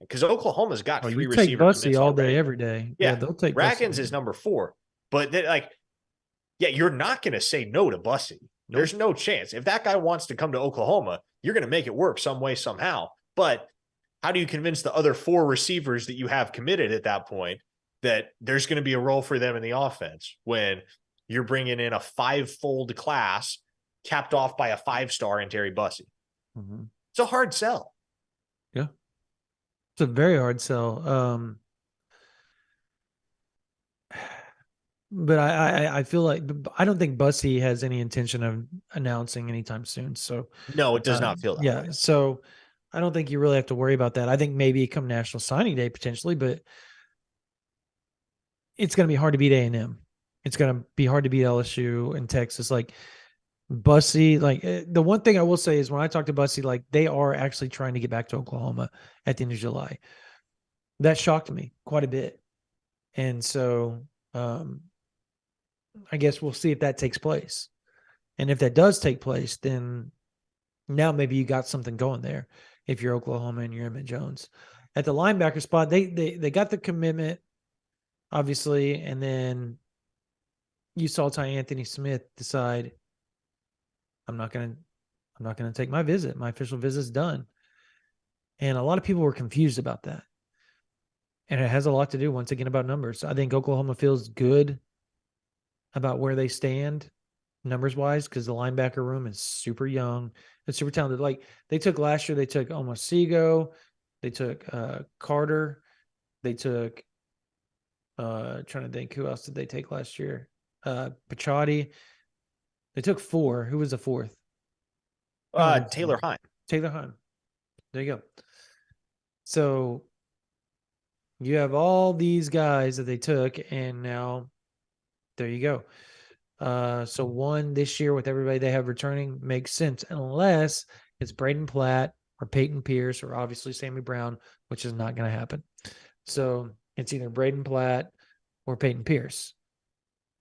Because Oklahoma's got Oh, you three take receiver Bussy commits all day, already. every day. Yeah, Yeah, they'll take Bussy. Raggins is number 4, but like, yeah, you're not going to say no to Bussy. Nope. There's no chance. If that guy wants to come to Oklahoma, you're going to make it work some way, somehow. But how do you convince the other 4 receivers that you have committed at that point that there's going to be a role for them in the offense when you're bringing in a 5-fold class capped off by a 5-star in Terry Bussey? Mm-hmm. It's a hard sell. Yeah, it's a very hard sell. But I feel like I don't think Bussy has any intention of announcing anytime soon. So No, it does not feel that yeah, way. so I don't think you really have to worry about that. I think maybe come National Signing Day potentially, but it's going to be hard to beat A&M. It's going to be hard to beat LSU and Texas. Like Bussy, like the one thing I will say is when I talk to Bussy, like they are actually trying to get back to Oklahoma at the end of July. That shocked me quite a bit. And so I guess we'll see if that takes place. And if that does take place, then now maybe you got something going there if you're Oklahoma and you're Emmett Jones. At the linebacker spot, they got the commitment, obviously, and then you saw Ty Anthony Smith decide I'm not gonna take my visit. My official visit's done. And a lot of people were confused about that. And it has a lot to do, once again, about numbers. I think Oklahoma feels good about where they stand numbers wise because the linebacker room is super young. It's super talented. Like they took last year, they took Omosigo, they took Carter, they took trying to think who else did they take last year? Pachotti. They took 4. Who was the fourth? Oh, that's Taylor Hine. Taylor Hunt. There you go. So you have all these guys that they took, and now there you go. So one this year with everybody they have returning makes sense unless it's Braden Platt or Peyton Pierce or obviously Sammy Brown, which is not going to happen. So it's either Braden Platt or Peyton Pierce.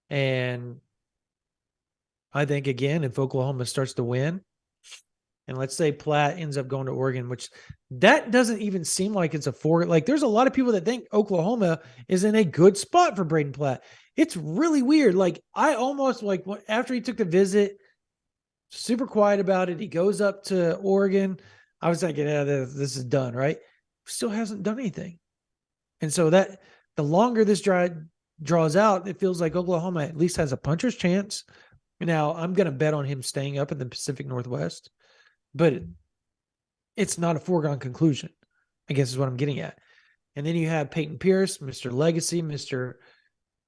And I think, again, if Oklahoma starts to win, and let's say Platt ends up going to Oregon, which that doesn't even seem like it's a four. Like, there's a lot of people that think Oklahoma is in a good spot for Braden Platt. It's really weird. Like, I almost like after he took the visit, super quiet about it. He goes up to Oregon. I was like, yeah, this is done, right? Still hasn't done anything. And so that the longer this draws out, it feels like Oklahoma at least has a puncher's chance. Now, I'm going to bet on him staying up in the Pacific Northwest, but it's not a foregone conclusion, I guess is what I'm getting at. And then you have Peyton Pierce, Mr. Legacy, Mr.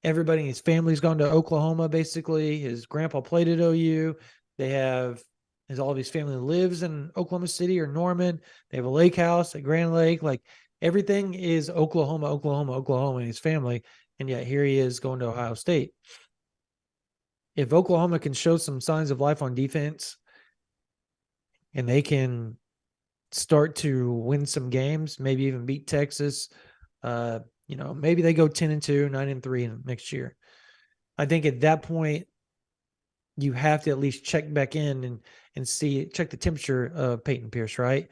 Everybody in his family's gone to Oklahoma, basically. His grandpa played at OU. They have all of his family lives in Oklahoma City or Norman. They have a lake house at Grand Lake. Like, everything is Oklahoma, Oklahoma, Oklahoma in his family. And yet here he is going to Ohio State. If Oklahoma can show some signs of life on defense and they can start to win some games, maybe even beat Texas, maybe they go 10-2, 9-3 next year. I think at that point, you have to at least check back in and check the temperature of Peyton Pierce, right?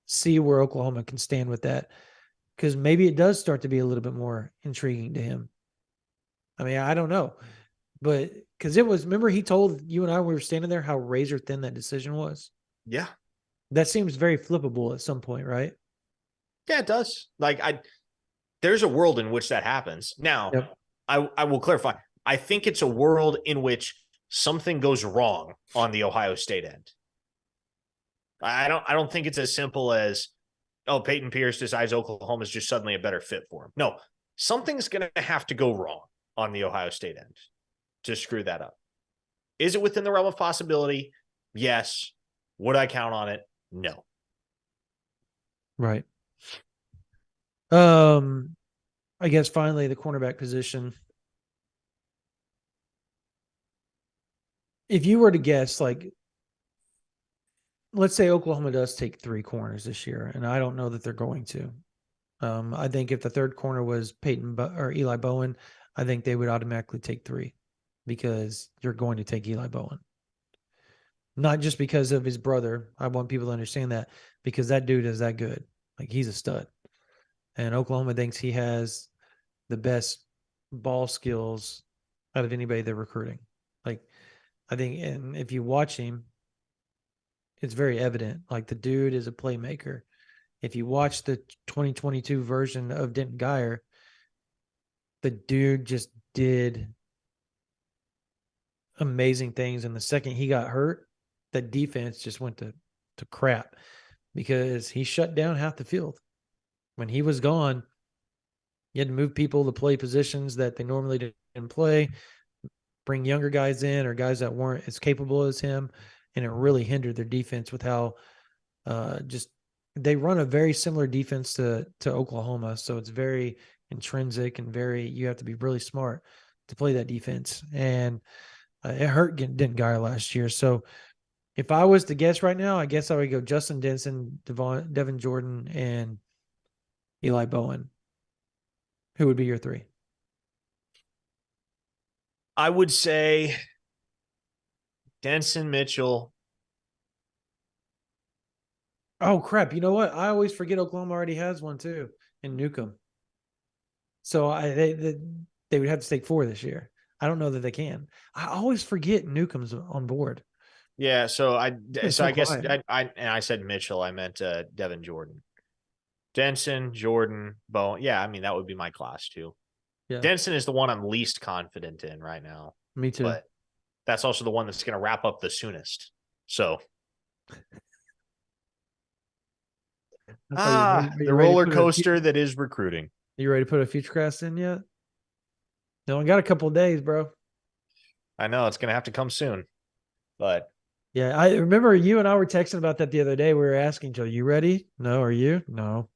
See where Oklahoma can stand with that. Because maybe it does start to be a little bit more intriguing to him. I mean, I don't know. But because remember he told you and I when we were standing there how razor thin that decision was? Yeah. That seems very flippable at some point, right? Yeah, it does. There's a world in which that happens. Now, yep. I will clarify. I think it's a world in which something goes wrong on the Ohio State end. I don't think it's as simple as, Peyton Pierce decides Oklahoma is just suddenly a better fit for him. No, something's going to have to go wrong on the Ohio State end to screw that up. Is it within the realm of possibility? Yes. Would I count on it? No. Right. I guess finally the cornerback position. If you were to guess, like, let's say Oklahoma does take 3 corners this year, and I don't know that they're going to. I think if the third corner was Peyton or Eli Bowen, I think they would automatically take 3 because you're going to take Eli Bowen. Not just because of his brother. I want people to understand that, because that dude is that good. Like, he's a stud. And Oklahoma thinks he has the best ball skills out of anybody they're recruiting. Like, I think, and if you watch him, it's very evident. Like, the dude is a playmaker. If you watch the 2022 version of Denton Guyer, the dude just did amazing things. And the second he got hurt, the defense just went to crap because he shut down half the field. When he was gone, you had to move people to play positions that they normally didn't play, bring younger guys in or guys that weren't as capable as him, and it really hindered their defense with how they run a very similar defense to Oklahoma. So it's very intrinsic and you have to be really smart to play that defense. And it hurt Denton Guyer last year. So if I was to guess right now, I guess I would go Justin Denson, Devin Jordan, and Eli Bowen. Who would be your 3? I would say Denson, Mitchell. Oh, crap. You know what? I always forget Oklahoma already has one, too, in Newcomb. So they would have to take 4 this year. I don't know that they can. I always forget Newcomb's on board. Yeah, so I guess I said Mitchell. I meant Devin Jordan. Denson, Jordan, Bowen. Yeah, I mean, that would be my class too. Yeah. Denson is the one I'm least confident in right now. Me too. But that's also the one that's going to wrap up the soonest. So. The roller coaster that is recruiting. You ready to put a future cast in yet? No, I got a couple of days, bro. I know. It's going to have to come soon. But Yeah, I remember you and I were texting about that the other day. We were asking each other, "You ready? No, are you? No."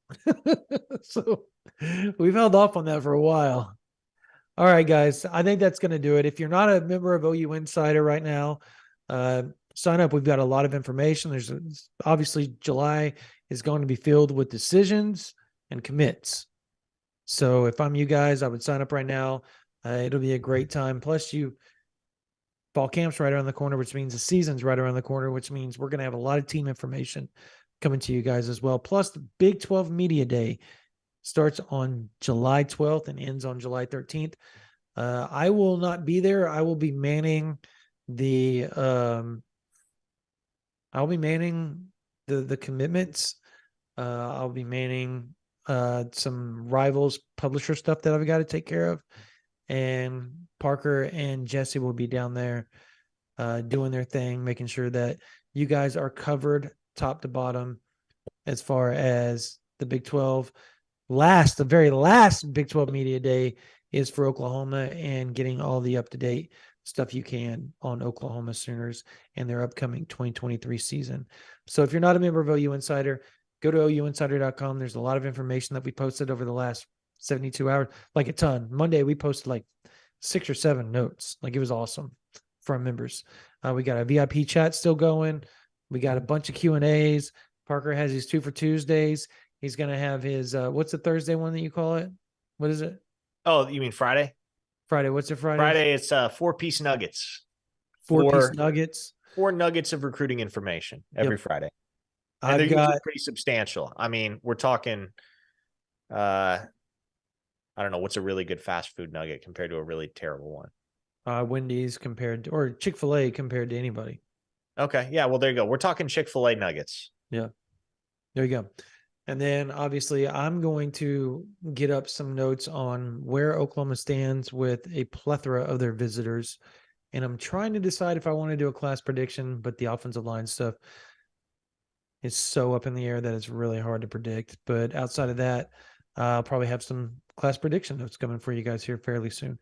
So we've held off on that for a while. All right, guys. I think that's going to do it. If you're not a member of OU Insider right now, uh, sign up. We've got a lot of information. There's obviously July is going to be filled with decisions and commits. So if I'm you guys, I would sign up right now. It'll be a great time. Plus, fall camp's right around the corner, which means the season's right around the corner, which means we're going to have a lot of team information coming to you guys as well. Plus, the Big 12 Media Day starts on July 12th and ends on July 13th. I will not be there. I will be manning the the commitments. I'll be manning some rivals publisher stuff that I've got to take care of. And Parker and Jesse will be down there doing their thing, making sure that you guys are covered top to bottom as far as the Big 12. The very last Big 12 Media Day is for Oklahoma and getting all the up-to-date stuff you can on Oklahoma Sooners and their upcoming 2023 season. So if you're not a member of OU Insider, go to ouinsider.com. There's a lot of information that we posted over the last 72 hours, like a ton. Monday, we posted like 6 or 7 notes. Like, it was awesome for our members. We got a VIP chat still going. We got a bunch of Q&As. Parker has his 2 for Tuesdays. He's going to have his, what's the Thursday one that you call it? What is it? oh, you mean Friday? Friday. What's it Friday? Friday, it's 4-piece nuggets. 4-piece nuggets. 4 nuggets of recruiting information every Friday. And they're usually pretty substantial. I mean, we're talking, I don't know, what's a really good fast food nugget compared to a really terrible one? Wendy's or Chick-fil-A compared to anybody. Okay. Yeah. Well, there you go. We're talking Chick-fil-A nuggets. Yeah. There you go. And then obviously I'm going to get up some notes on where Oklahoma stands with a plethora of their visitors. And I'm trying to decide if I want to do a class prediction, but the offensive line stuff is so up in the air that it's really hard to predict. But outside of that, I'll probably have some class prediction notes coming for you guys here fairly soon.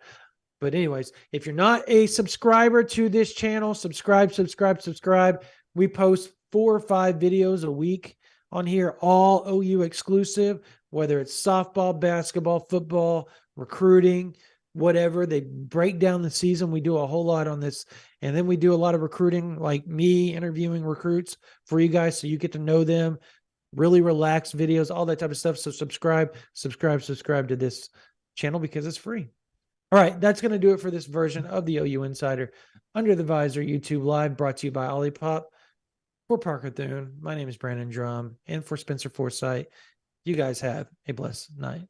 But anyways, if you're not a subscriber to this channel, subscribe. We post 4 or 5 videos a week on here, all OU exclusive, whether it's softball, basketball, football, recruiting, whatever. They break down the season. We do a whole lot on this. And then we do a lot of recruiting, like me interviewing recruits for you guys so you get to know them, really relaxed videos, all that type of stuff. So subscribe to this channel because it's free. All right, that's going to do it for this version of the OU Insider Under the Visor YouTube Live, brought to you by Olipop. For Parker Thune, my name is Brandon Drum, and for Spencer Forsythe, you guys have a blessed night.